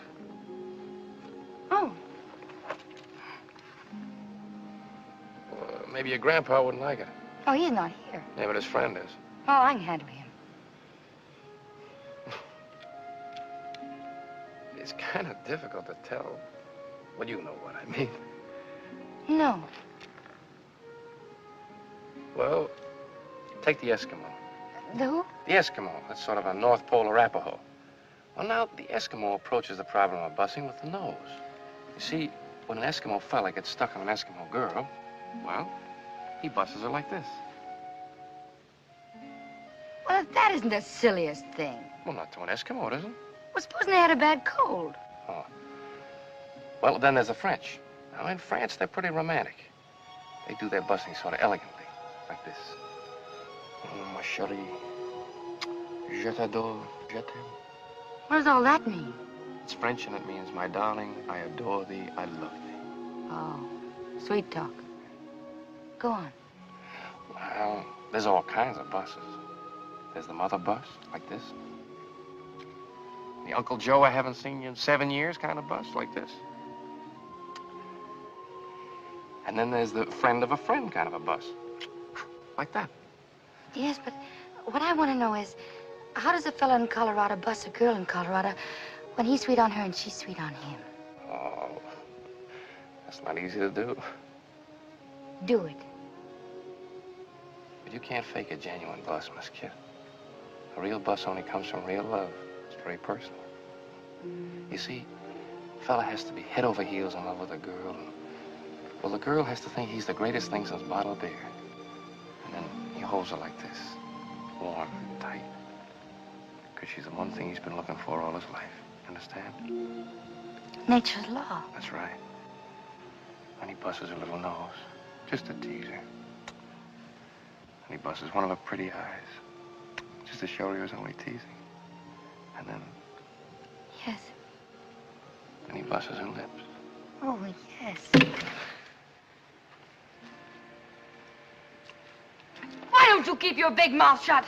Oh. Well, maybe your grandpa wouldn't like it. Oh, he's not here. Yeah, but his friend is. Oh, I can handle him. It's kind of difficult to tell. Well, you know what I mean. No. Well, take the Eskimo. The who? The Eskimo. That's sort of a North Pole Arapaho. Well, now, the Eskimo approaches the problem of bussing with the nose. You see, when an Eskimo fella gets stuck on an Eskimo girl, well, he busses her like this. Well, that isn't the silliest thing. Well, not to an Eskimo, it isn't. Well, supposing they had a bad cold. Oh. Well, then there's the French. Now, in France, they're pretty romantic. They do their busing sort of elegantly, like this. Oh, ma chérie, je t'adore, je t'aime. What does all that mean? It's French, and it means, my darling, I adore thee, I love thee. Oh, sweet talk. Go on. Well, there's all kinds of buses. There's the mother bus, like this. The Uncle Joe I haven't seen you in 7 years kind of bus, like this. And then there's the friend of a friend kind of a bus, like that. Yes, but what I want to know is, how does a fella in Colorado bus a girl in Colorado when he's sweet on her and she's sweet on him? Oh, that's not easy to do. Do it. But you can't fake a genuine bus, Miss Kid. A real bus only comes from real love. It's very personal. You see, a fella has to be head over heels in love with a girl. And, well, the girl has to think he's the greatest thing since bottled beer. And then he holds her like this, warm and tight. Because she's the one thing he's been looking for all his life. Understand? Nature's law. That's right. And he busts her little nose, just to tease her. And he busts one of her pretty eyes, just to show her he was only teasing. And then... Yes. And he busts her lips. Oh, yes. Why don't you keep your big mouth shut?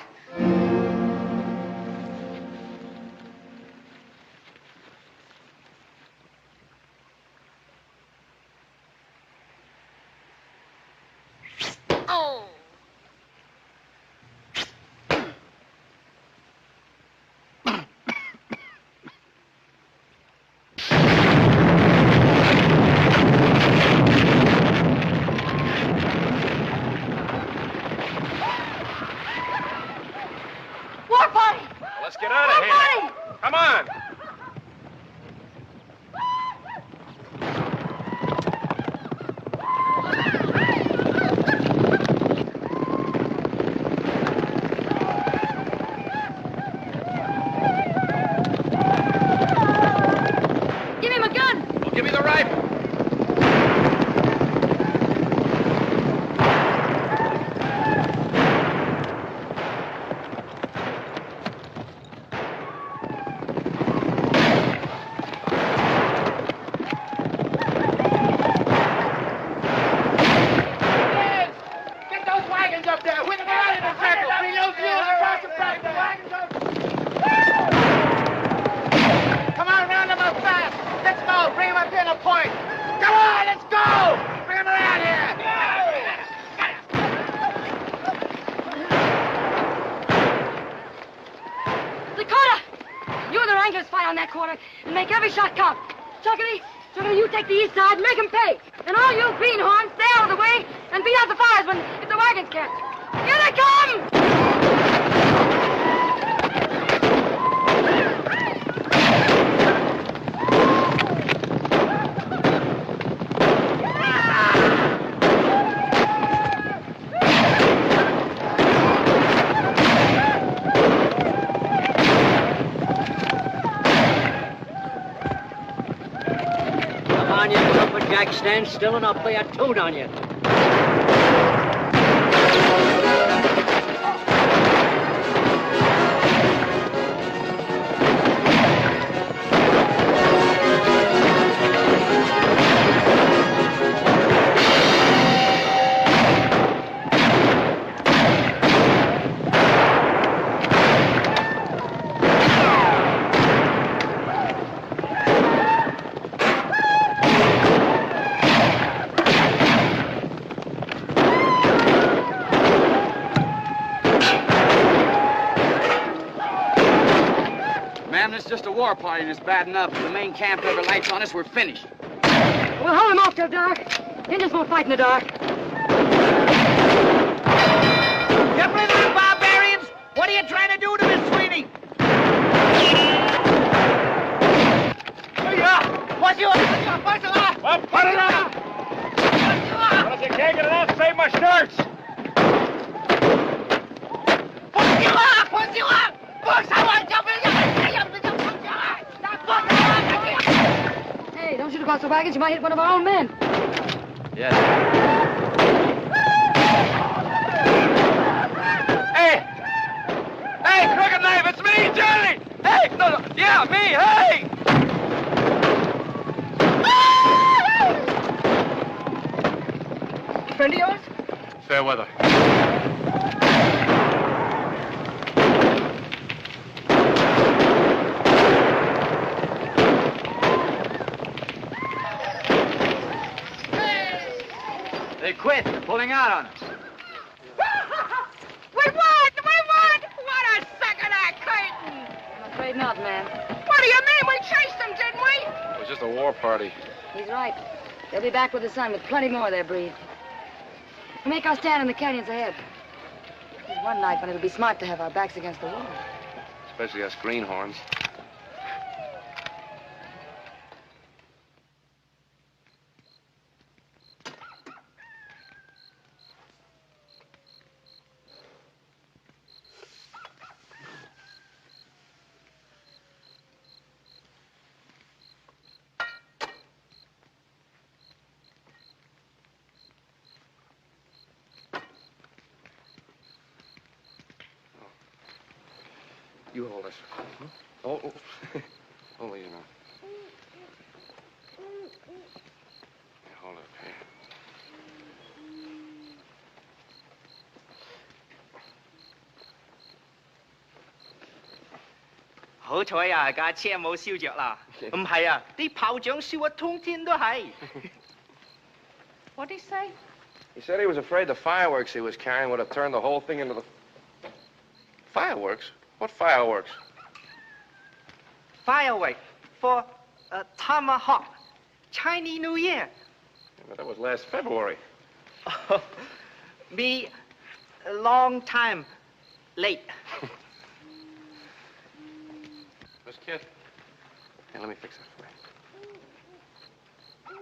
Oh. War party! Let's get out of here. Come on. Give him a gun! Well, give me the rifle. Get those wagons up there. Whip them out in a circle. Bring those mules across the front. The wagons up. Come on, round them up fast. Let's go. Bring them up here in a point. Come on, let's go. Bring them around here. Dakota! You and the Wranglers fight on that corner and make every shot count. Chuckity, you take the east side and make them pay. And all you greenhorns, stay out of the way and beat out the fires when if the wagons catch. Here they come! Come on, you lumberjack, stand still and I'll play a tune on you. Ma'am, this is just a war party and it's bad enough. If the main camp ever lights on us, we're finished. We'll hold them off till dark. Indians won't fight in the dark. You blithering barbarians! What are you trying to do to Miss Sweeney? What's you up? What's you up? Well, put it on. But if you can't get it off, save my shirts. What's you up? What's you up? Books, I want to jump in. Hey, don't Don't shoot across the wagons. You might hit one of our own men. Yes. Hey! Hey, Crooked Knife, it's me, Johnny! Hey! No, yeah, me, hey! Friend of yours? Fair weather. They quit. They're pulling out on us. We won! We won! What a second act curtain! I'm afraid not, man. What do you mean? We chased them, didn't we? It was just a war party. He's right. They'll be back with the sun with plenty more of their breed. We make our stand in the canyons ahead. There's one night when it'll be smart to have our backs against the wall. Especially us greenhorns. You hold this. Oh, oh, you know. Yeah, hold it here. Hảo彩啊，架車冇燒着啦。唔係啊，啲炮仗燒啊，通天都係。What'd he say? He said he was afraid the fireworks he was carrying would have turned the whole thing into the... Fireworks? What fireworks? Firework for Tomahawk, Chinese New Year. Yeah, but that was last February. Me a long time late. Miss Kid. Here, let me fix that for you.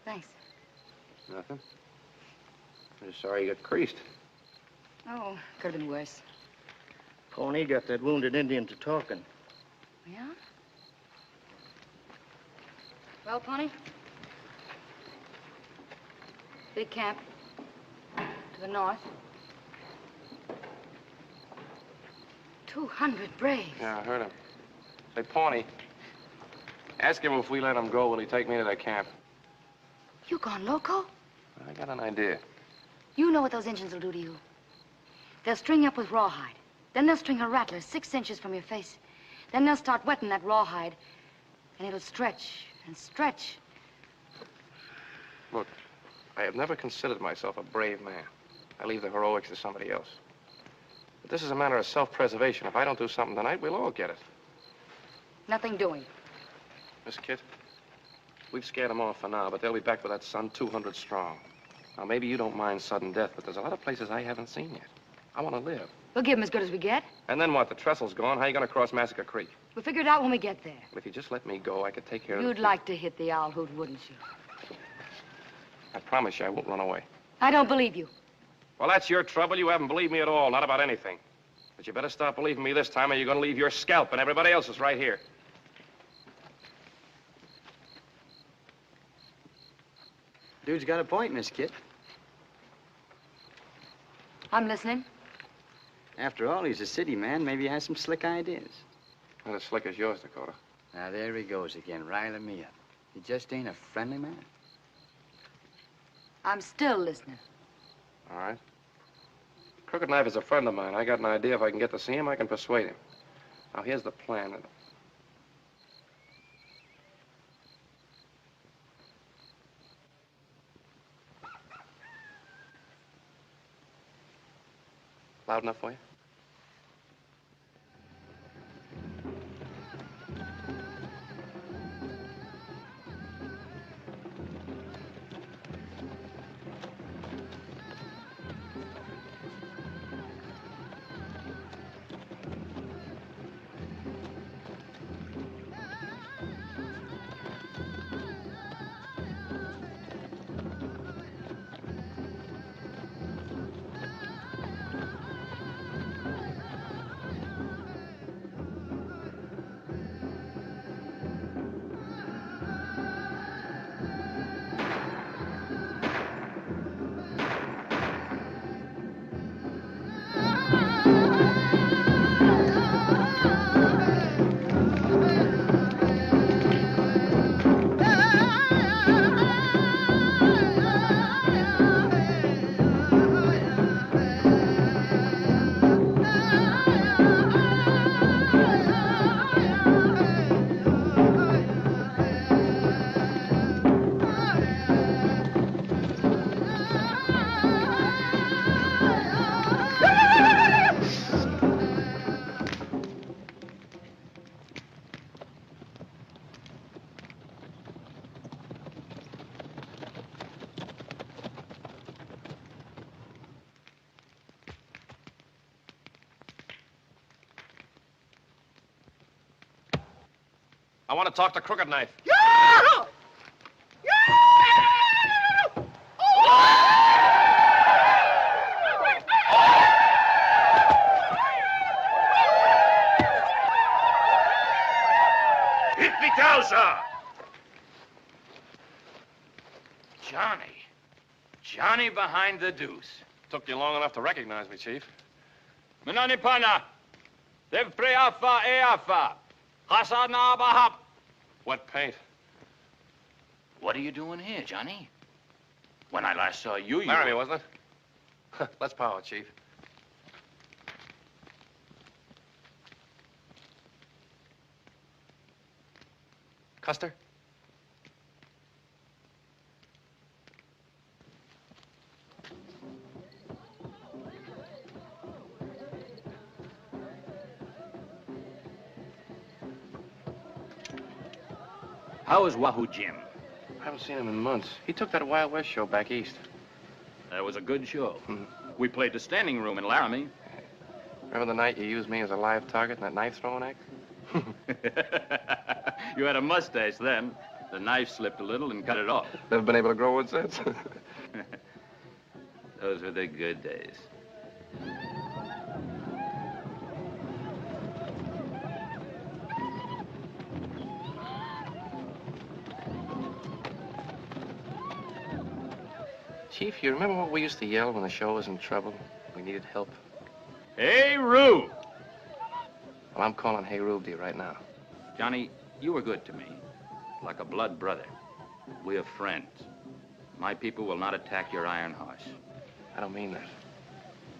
Thanks. Nothing. I'm just sorry you got creased. Oh, could have been worse. Pony got that wounded Indian to talking. Yeah? Well, Pony? Big camp. To the north. 200 braves. Yeah, I heard him. Say, Pawnee, ask him if we let him go, will he take me to that camp? You gone loco? I got an idea. You know what those Indians will do to you. They'll string you up with rawhide. Then they'll string a rattler 6 inches from your face. Then they'll start wetting that rawhide, and it'll stretch and stretch. Look, I have never considered myself a brave man. I leave the heroics to somebody else. But this is a matter of self-preservation. If I don't do something tonight, we'll all get it. Nothing doing. Miss Kit, we've scared them off for now, but they'll be back with that sun 200 strong. Now, maybe you don't mind sudden death, but there's a lot of places I haven't seen yet. I want to live. We'll give them as good as we get. And then what? The trestle's gone. How are you going to cross Massacre Creek? We'll figure it out when we get there. Well, if you just let me go, I could take care of You'd like to hit the owl hoot, wouldn't you? I promise you I won't run away. I don't believe you. Well, that's your trouble. You haven't believed me at all, not about anything. But you better start believing me this time, or you're going to leave your scalp and everybody else's right here. Dude's got a point, Miss Kit. I'm listening. After all, he's a city man. Maybe he has some slick ideas. Not as slick as yours, Dakota. Now, there he goes again, riling me up. He just ain't a friendly man. I'm still listening. All right. Crooked Knife is a friend of mine. I got an idea. If I can get to see him, I can persuade him. Now, here's the plan. Loud enough for you? I want to talk to Crooked Knife. Hit me, Towser! Johnny behind the deuce. Took you long enough to recognize me, Chief. Menani pana. Dev preafa eafa. Hasana bahap. Wet paint. What are you doing here, Johnny? When I last saw you, Laramie, wasn't it? Let's power, Chief. Custer? How is Wahoo Jim? I haven't seen him in months. He took that Wild West show back east. That was a good show. We played the standing room in Laramie. Remember the night you used me as a live target in that knife-throwing act? You had a mustache then. The knife slipped a little and cut it off. Never been able to grow one since. Those were the good days. Chief, you remember what we used to yell when the show was in trouble? We needed help. Hey, Rube! Well, I'm calling Hey Rube to you right now. Johnny, you were good to me. Like a blood brother. We're friends. My people will not attack your iron horse. I don't mean that.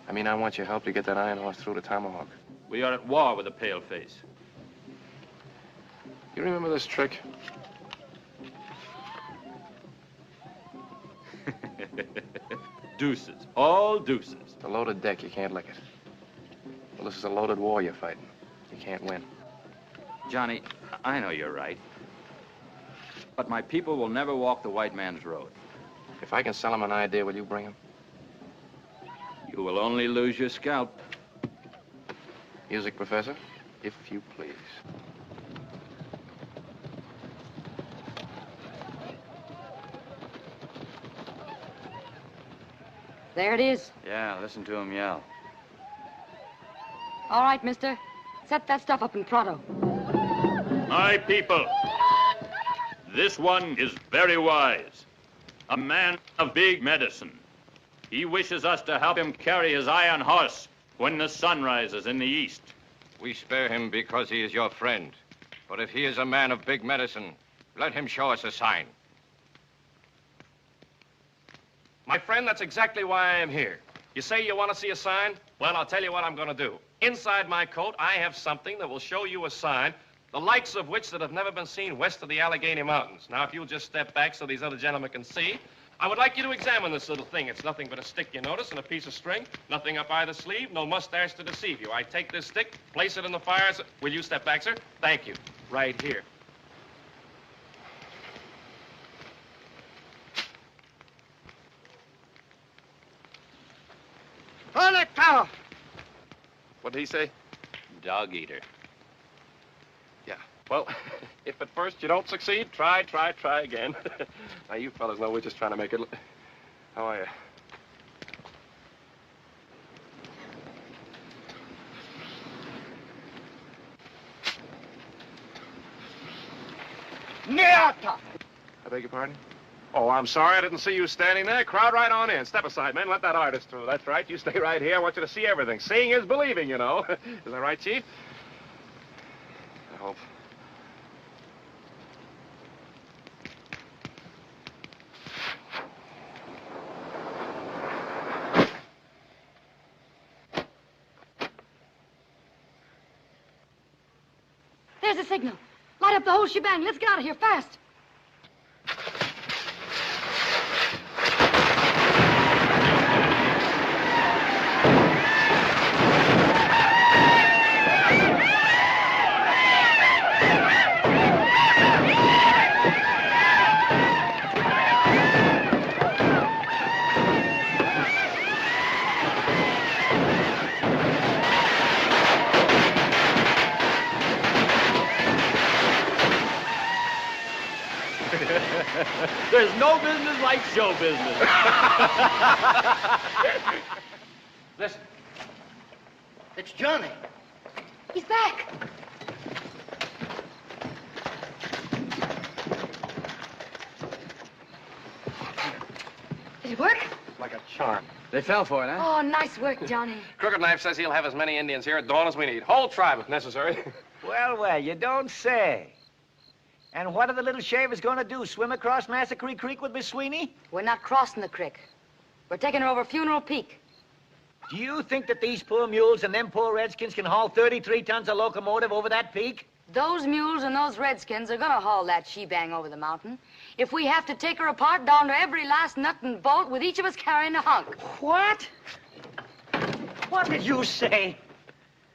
I mean, I want your help to get that iron horse through to Tomahawk. We are at war with the paleface. You remember this trick? Deuces. All deuces. It's a loaded deck. You can't lick it. Well, this is a loaded war you're fighting. You can't win. Johnny, I know you're right. But my people will never walk the white man's road. If I can sell him an idea, will you bring him? You will only lose your scalp. Music, Professor, if you please. There it is. Yeah, listen to him yell. All right, mister. Set that stuff up in pronto. My people, this one is very wise. A man of big medicine. He wishes us to help him carry his iron horse when the sun rises in the east. We spare him because he is your friend. But if he is a man of big medicine, let him show us a sign. My friend, that's exactly why I am here. You say you want to see a sign? Well, I'll tell you what I'm going to do. Inside my coat, I have something that will show you a sign, the likes of which that have never been seen west of the Allegheny Mountains. Now, if you'll just step back so these other gentlemen can see, I would like you to examine this little thing. It's nothing but a stick, you notice, and a piece of string. Nothing up either sleeve, no mustache to deceive you. I take this stick, place it in the fire. Will you step back, sir? Thank you. Right here. Hold it, fellow! What did he say? Dog eater. Yeah. Well, if at first you don't succeed, try again. Now, you fellas know we're just trying to make it... How are you? Niata! I beg your pardon? Oh, I'm sorry. I didn't see you standing there. Crowd right on in. Step aside, men. Let that artist through. That's right. You stay right here. I want you to see everything. Seeing is believing, you know. Is that right, Chief? I hope. There's a signal. Light up the whole shebang. Let's get out of here fast. There's no business like show business. Listen. It's Johnny. He's back. Did it work? Like a charm. They fell for it, huh? Oh, nice work, Johnny. Crooked Knife says he'll have as many Indians here at dawn as we need. Whole tribe if necessary. Well, well, you don't say. And what are the little shavers going to do? Swim across Massacre Creek with Miss Sweeney? We're not crossing the creek. We're taking her over Funeral Peak. Do you think that these poor mules and them poor redskins can haul 33 tons of locomotive over that peak? Those mules and those redskins are gonna haul that shebang over the mountain. If we have to take her apart down to every last nut and bolt with each of us carrying a hunk. What? What did you say?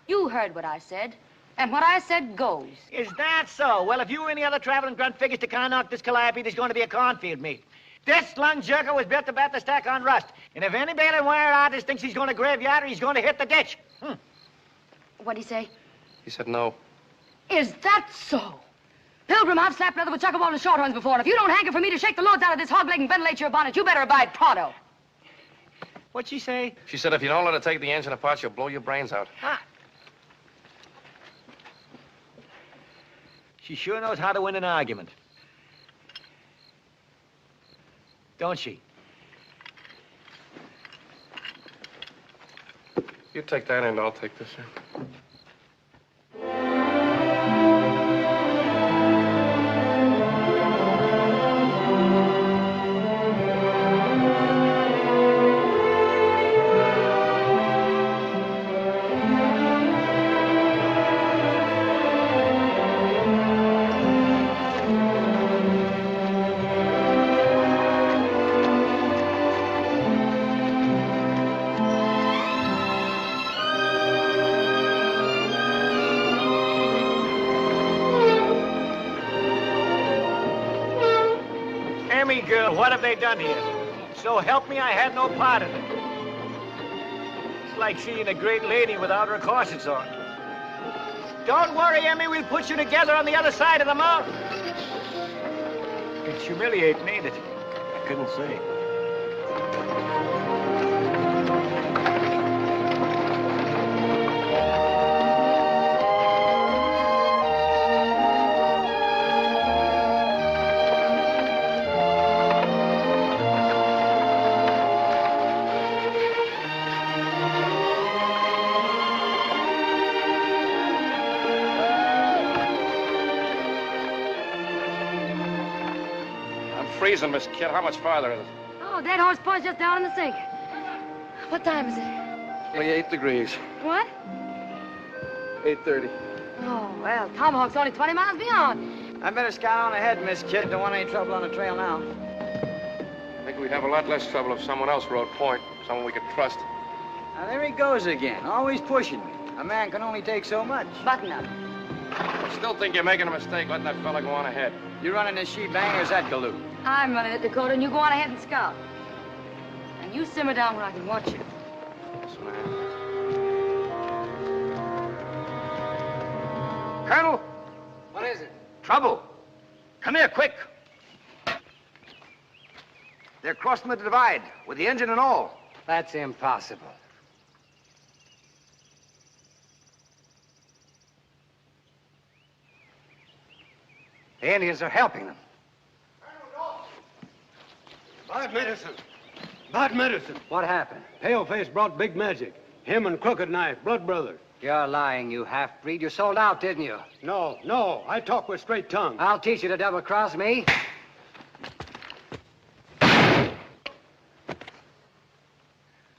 You heard what I said. And what I said goes. Is that so? Well, if you or any other traveling grunt figures to knock this calliope, there's going to be a cornfield meet. This lung jerker was built to bat the stack on rust. And if any bailing wire artist thinks he's going to graveyard her, he's going to hit the ditch. What'd he say? He said no. Is that so? Pilgrim, I've slapped leather with chuckaball and shorthorns before, and if you don't hanker for me to shake the loads out of this hog leg and ventilate your bonnet, you better abide pronto. What'd she say? She said if you don't let her take the engine apart, she'll blow your brains out. Ah. She sure knows how to win an argument. Don't she? You take that end, I'll take this end. Girl, what have they done here? So help me, I had no part in it. It's like seeing a great lady without her corsets on. Don't worry, Emmy, we'll put you together on the other side of the mountain. It's humiliating, ain't it? I couldn't say. Freezing, Miss Kid. How much farther is it? Oh, that horse point's just down in the sink. What time is it? Only 8 degrees. What? 8:30. Oh, well, Tomahawk's only 20 miles beyond. I better scout on ahead, Miss Kid. Don't want any trouble on the trail now. I think we'd have a lot less trouble if someone else rode point. Someone we could trust. Now, there he goes again, always pushing me. A man can only take so much. Button up. I still think you're making a mistake letting that fella go on ahead. You running this shebang or is that Galoot? I'm running it, Dakota, and you go on ahead and scout. And you simmer down where I can watch you. Yes, ma'am. Colonel! What is it? Trouble. Come here, quick. They're crossing the divide with the engine and all. That's impossible. The Indians are helping them. Bad medicine. Bad medicine. What happened? Paleface brought big magic. Him and Crooked Knife, blood brothers. You're lying, you half-breed. You sold out, didn't you? No. I talk with straight tongue. I'll teach you to double-cross me.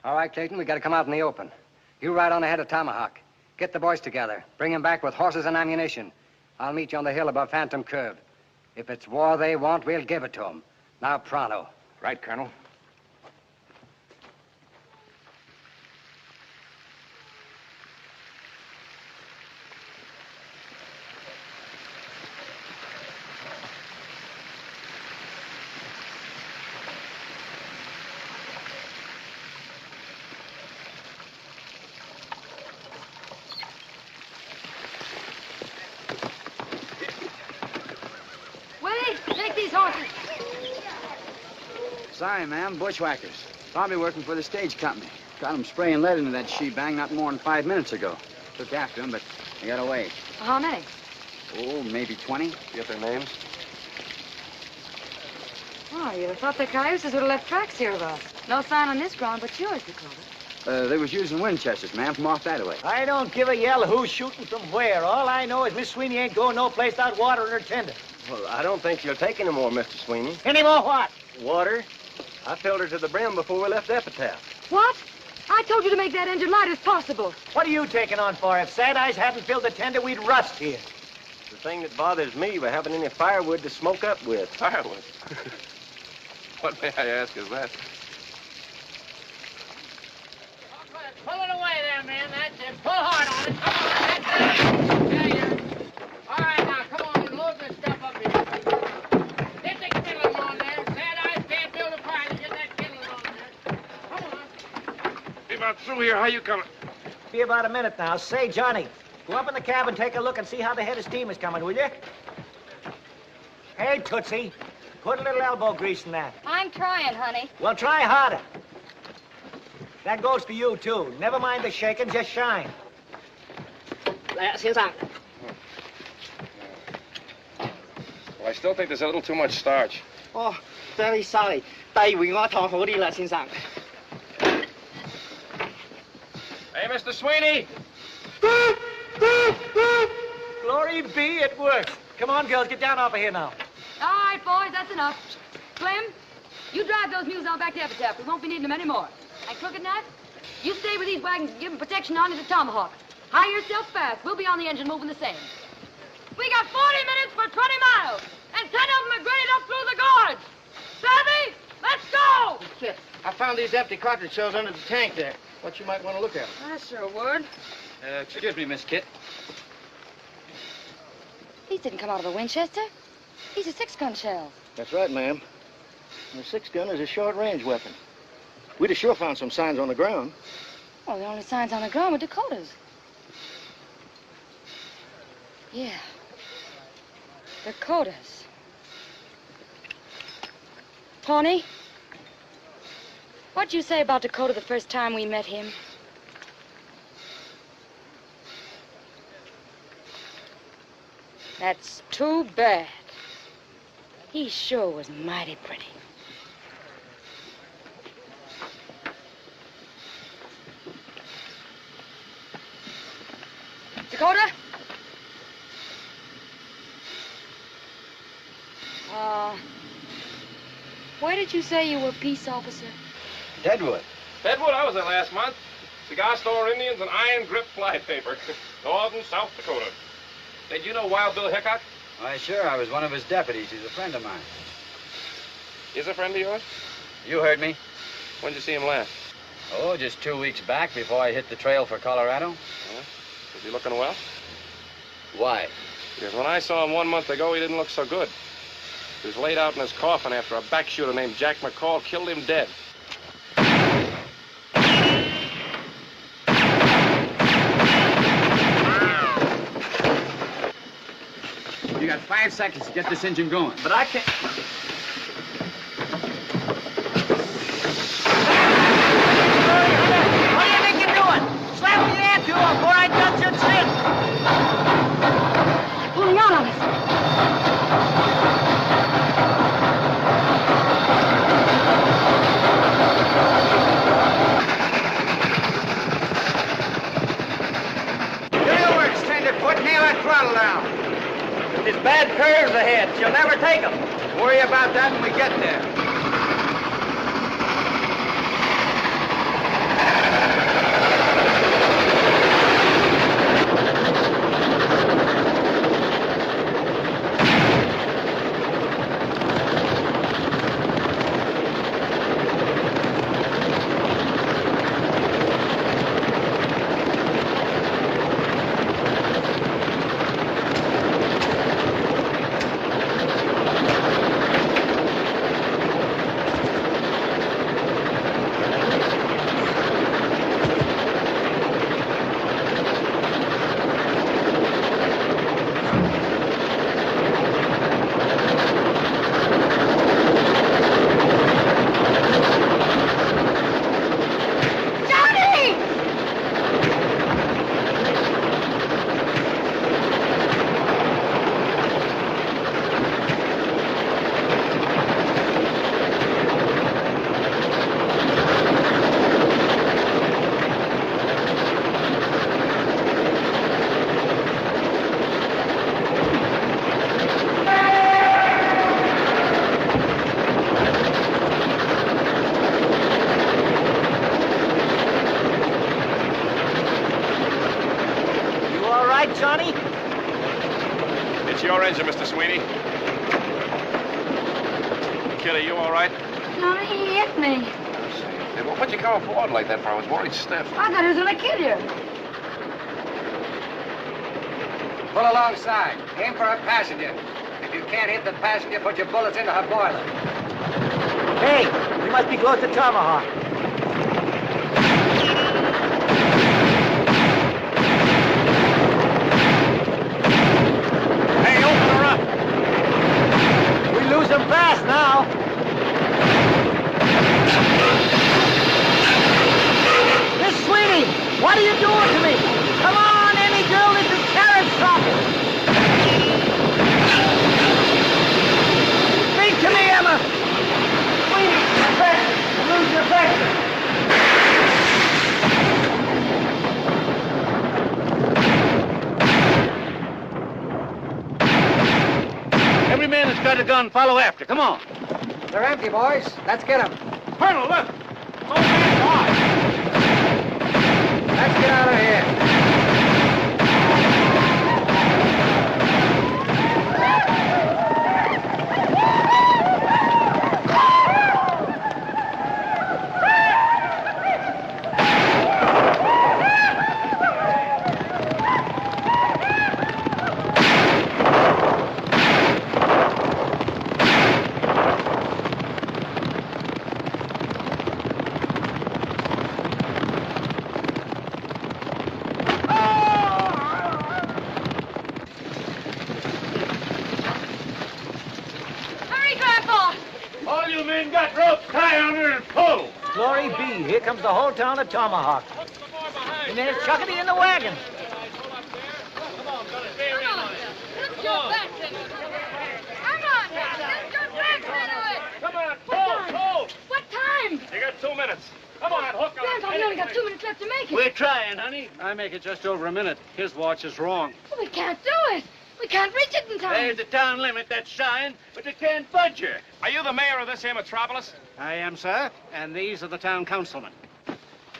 All right, Clayton, we got to come out in the open. You ride on ahead of Tomahawk. Get the boys together. Bring them back with horses and ammunition. I'll meet you on the hill above Phantom Curve. If it's war they want, we'll give it to them. Now, pronto. Right, Colonel. Willie, take these horses. Sorry, ma'am. Bushwhackers. Probably working for the stage company. Got them spraying lead into that shebang not more than 5 minutes ago. Took after them, but they got away. How many? Oh, maybe 20. Get their names? Oh, you'd have thought the cayuses would have left tracks here of us. No sign on this ground but yours, Dakota. They was using Winchesters, ma'am, from off that way. I don't give a yell who's shooting from where. All I know is Miss Sweeney ain't going no place without water in her tender. Well, I don't think she'll take any more, Mr. Sweeney. Any more what? Water? I filled her to the brim before we left Epitaph. What? I told you to make that engine light as possible. What are you taking on for? If Sad Eyes hadn't filled the tender, we'd rust here. The thing that bothers me, we haven't any firewood to smoke up with. Firewood? What, may I ask, is that? Pull it away there, man. That's it. Pull hard on it. Come on. That's it. There you are. All right, now, come on and load this stuff up here. Get the kindling on there. Sad Eyes can't build a fire to get that kindling on there. Come on. Be about through here. How you coming? Be about a minute now. Say, Johnny, go up in the cab and take a look and see how the head of steam is coming, will you? Hey, Tootsie, put a little elbow grease in that. I'm trying, honey. Well, try harder. That goes for you, too. Never mind the shaking, just shine. 来，先生。 Well, I still think there's a little too much starch. Oh, very sorry. 第二回我糖好啲啦，先生。 Hey, Mr. Sweeney! Glory be, it works. Come on, girls, get down off of here now. All right, boys, that's enough. Slim, you drive those mules on back to Epitaph. We won't be needing them anymore. And Crooked Knife, you stay with these wagons and give them protection on to the Tomahawk. Hire yourself fast. We'll be on the engine moving the same. We got 40 minutes for 20 miles, and 10 of them are graded up through the gorge. Savvy? Let's go! Shit, I found these empty cartridge shells under the tank there. What you might want to look at. I sure would. Excuse me, Miss Kit. These didn't come out of a Winchester. These are 6-gun shells. That's right, ma'am. The 6-gun is a short-range weapon. We'd have sure found some signs on the ground. Well, the only signs on the ground were Dakota's. Yeah. Dakota's. Pawnee, what'd you say about Dakota the first time we met him? That's too bad. He sure was mighty pretty. Dakota? Where did you say you were peace officer? Deadwood. Deadwood, I was there last month. Cigar store Indians and iron grip flypaper. Northern South Dakota. Did you know Wild Bill Hickok? Why, sure. I was one of his deputies. He's a friend of mine. He's a friend of yours? You heard me. When'd you see him last? Oh, just 2 weeks back before I hit the trail for Colorado. Is he looking well? Why? Because when I saw him 1 month ago, he didn't look so good. He was laid out in his coffin after a back shooter named Jack McCall killed him dead. You got 5 seconds to get this engine going. But I can't... What do you think you're doing? Slap the ant to him before I touch your chin. Pulling out on us. Do your work, tenderfoot. Nail that throttle down. There's bad curves ahead. She'll never take them. Worry about that when we get there. It's your engine, Mr. Sweeney. Kid, are you all right? No, he hit me. Hey, well, what'd you come aboard like that for? I was worried stiff. I thought he was gonna kill you. Pull alongside. Aim for her passenger. If you can't hit the passenger, put your bullets into her boiler. Hey, we must be close to Tomahawk. Hey, open her up. We lose them fast now. Miss Sweeney, what are you doing to me? Come on, Emmy girl, this is carrot stopping. Speak to me, Emma. Sweeney, lose your pressure. Every man that's got a gun, follow after. Come on. They're empty, boys. Let's get them. Colonel, look! Old man alive! Let's get out of here. Hurry, Grandpa! All you men got ropes, tie on her and pull. Glory be, here comes the whole town of Tomahawk. And there's Chuckity in the wagon. Lift your back into it. Come on, lift your back into it. Come on, pull! What time? You got 2 minutes. Come on, hook on. Grandpa, we only got 2 minutes left to make it. We're trying, honey. I make it just over a minute. His watch is wrong. Well, we can't do it. We can't reach it in time. There's the town limit, that sign, but they can't budge her. Are you the mayor of this here metropolis? I am, sir, and these are the town councilmen.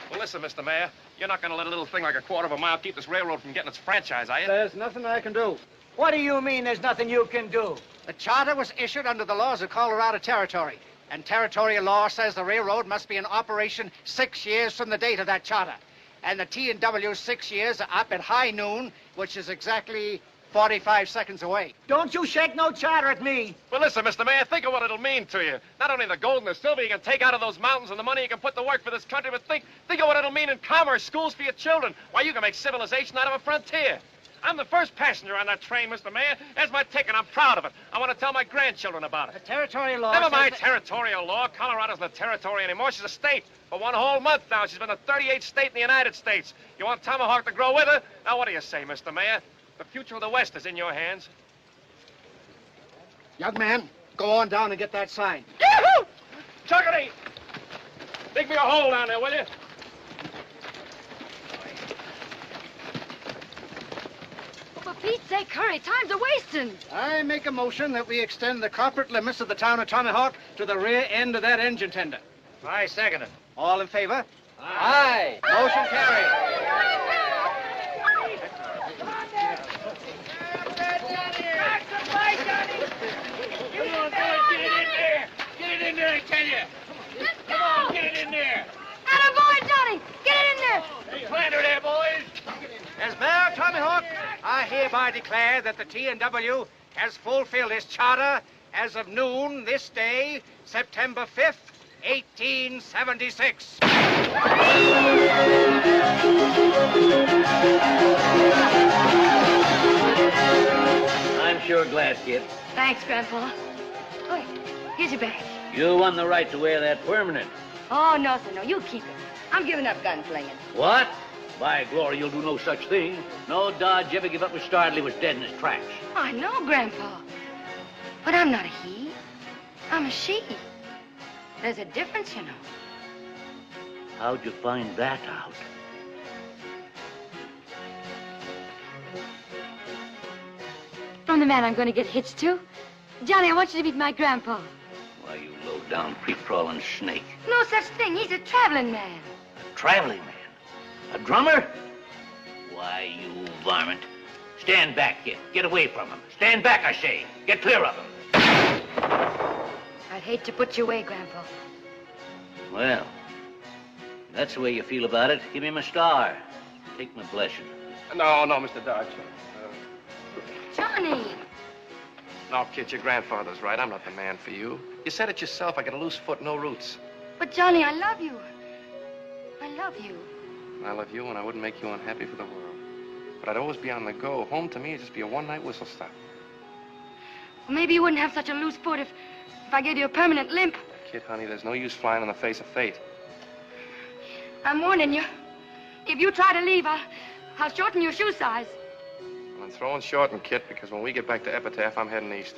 Well, listen, Mr. Mayor, you're not going to let a little thing like a quarter of a mile keep this railroad from getting its franchise, are you? There's nothing I can do. What do you mean there's nothing you can do? The charter was issued under the laws of Colorado Territory, and territorial law says the railroad must be in operation 6 years from the date of that charter. And the T&W's 6 years are up at high noon, which is exactly 45 seconds away. Don't you shake no charter at me. Well, listen, Mr. Mayor, think of what it'll mean to you. Not only the gold and the silver you can take out of those mountains and the money you can put to work for this country, but think of what it'll mean in commerce, schools for your children. Why, you can make civilization out of a frontier. I'm the first passenger on that train, Mr. Mayor. There's my ticket. I'm proud of it. I want to tell my grandchildren about it. The territorial law Never says mind that- territorial law. Colorado's not a territory anymore. She's a state. For 1 whole month now, she's been the 38th state in the United States. You want Tomahawk to grow with her? Now, what do you say, Mr. Mayor? The future of the West is in your hands. Young man, go on down and get that sign. Yahoo! Chuckity! Dig me a hole down there, will you? For Pete's sake, hurry. Time's a-wasting. I make a motion that we extend the corporate limits of the town of Tomahawk to the rear end of that engine tender. I second it. All in favor? Aye. Motion carried. Get it in there, I tell you. Come on, get it in there. Attaboy, Johnny. Get it in there. Plant her there, boys. As Mayor of Tomahawk, I hereby declare that the T&W has fulfilled its charter as of noon this day, September 5th, 1876. I'm sure glad, kid. Thanks, Grandpa. Oh, here's your badge. You won the right to wear that permanent. Oh, no, sir, no. You keep it. I'm giving up gunslinging. What? By glory, you'll do no such thing. No Dodge ever give up with Starley was dead in his tracks. I know, Grandpa. But I'm not a he. I'm a she. There's a difference, you know. How'd you find that out? From the man I'm going to get hitched to. Johnny, I want you to meet my grandpa. Why, you low-down, creep-crawling snake. No such thing. He's a traveling man. A traveling man? A drummer? Why, you varmint. Stand back, kid. Get away from him. Stand back, I say. Get clear of him. I'd hate to put you away, Grandpa. Well, if that's the way you feel about it. Give him a star. Take my blessing. No, Mr. Dodge. Johnny! No, kid, your grandfather's right. I'm not the man for you. You said it yourself. I got a loose foot, no roots. But, Johnny, I love you. I love you. I love you, and I wouldn't make you unhappy for the world. But I'd always be on the go. Home to me would just be a one-night whistle stop. Well, maybe you wouldn't have such a loose foot if I gave you a permanent limp. Kid, honey, there's no use flying in the face of fate. I'm warning you. If you try to leave, I'll shorten your shoe size. Well, I'm throwing short and Kit, because when we get back to Epitaph, I'm heading east.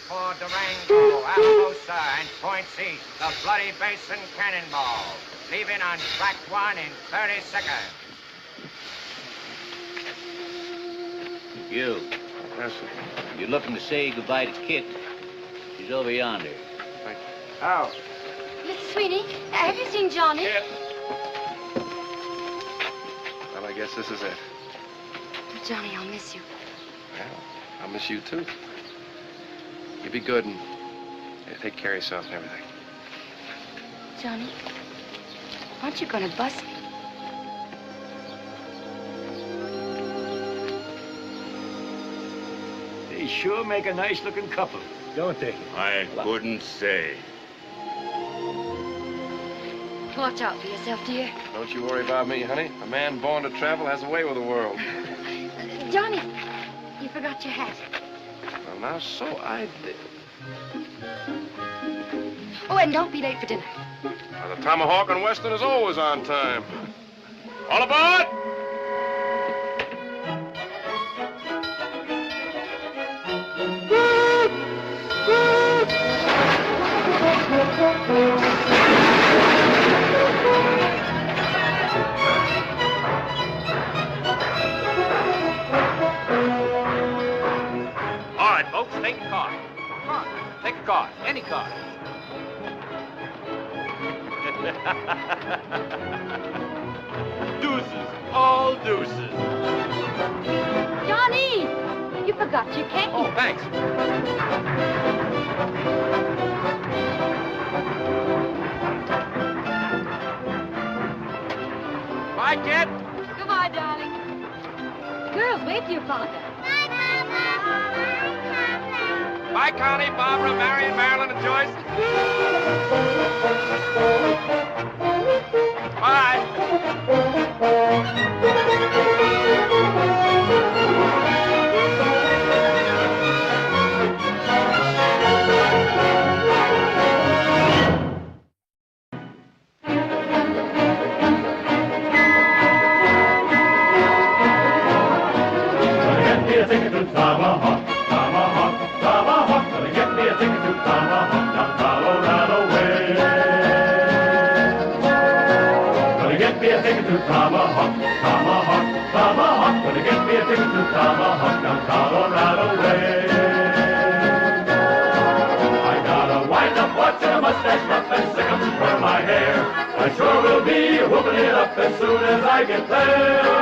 For Durango, Alamosa, and Point C, the Bloody Basin Cannonball. Leaving on track 1 in 30 seconds. You. Yes, sir. You're looking to say goodbye to Kit. She's over yonder. Thank you. Oh. Mr. Sweeney, have you seen Johnny? Kit. Well, I guess this is it. Johnny, I'll miss you. Well, I'll miss you, too. You be good and take care of yourself and everything. Johnny, aren't you going to bust me? They sure make a nice-looking couple, don't they? I couldn't say. Watch out for yourself, dear. Don't you worry about me, honey. A man born to travel has a way with the world. Johnny, you forgot your hat. Well, now, so I did. Oh, and don't be late for dinner. Now, the Tomahawk and Western is always on time. All aboard! All right, folks, take a car. Come on, take a car, any car. Deuces, all deuces. Johnny, you forgot your cane. Oh, thanks. Bye, Kid. Goodbye, darling. Girls, wait for your father. Bye, Connie, Barbara, Marion, Marilyn, and Joyce. Bye. Get me a ticket to Tomahawk, Tomahawk, Tomahawk. Gonna get me a ticket to Tomahawk, down Colorado way. Gonna get me a ticket to Tomahawk, Tomahawk, Tomahawk. Gonna get me a ticket to Tomahawk, down Colorado way. I got a wind-up watch and a mustache up and sick 'em for my hair. I sure will be whooping it up as soon as I get there.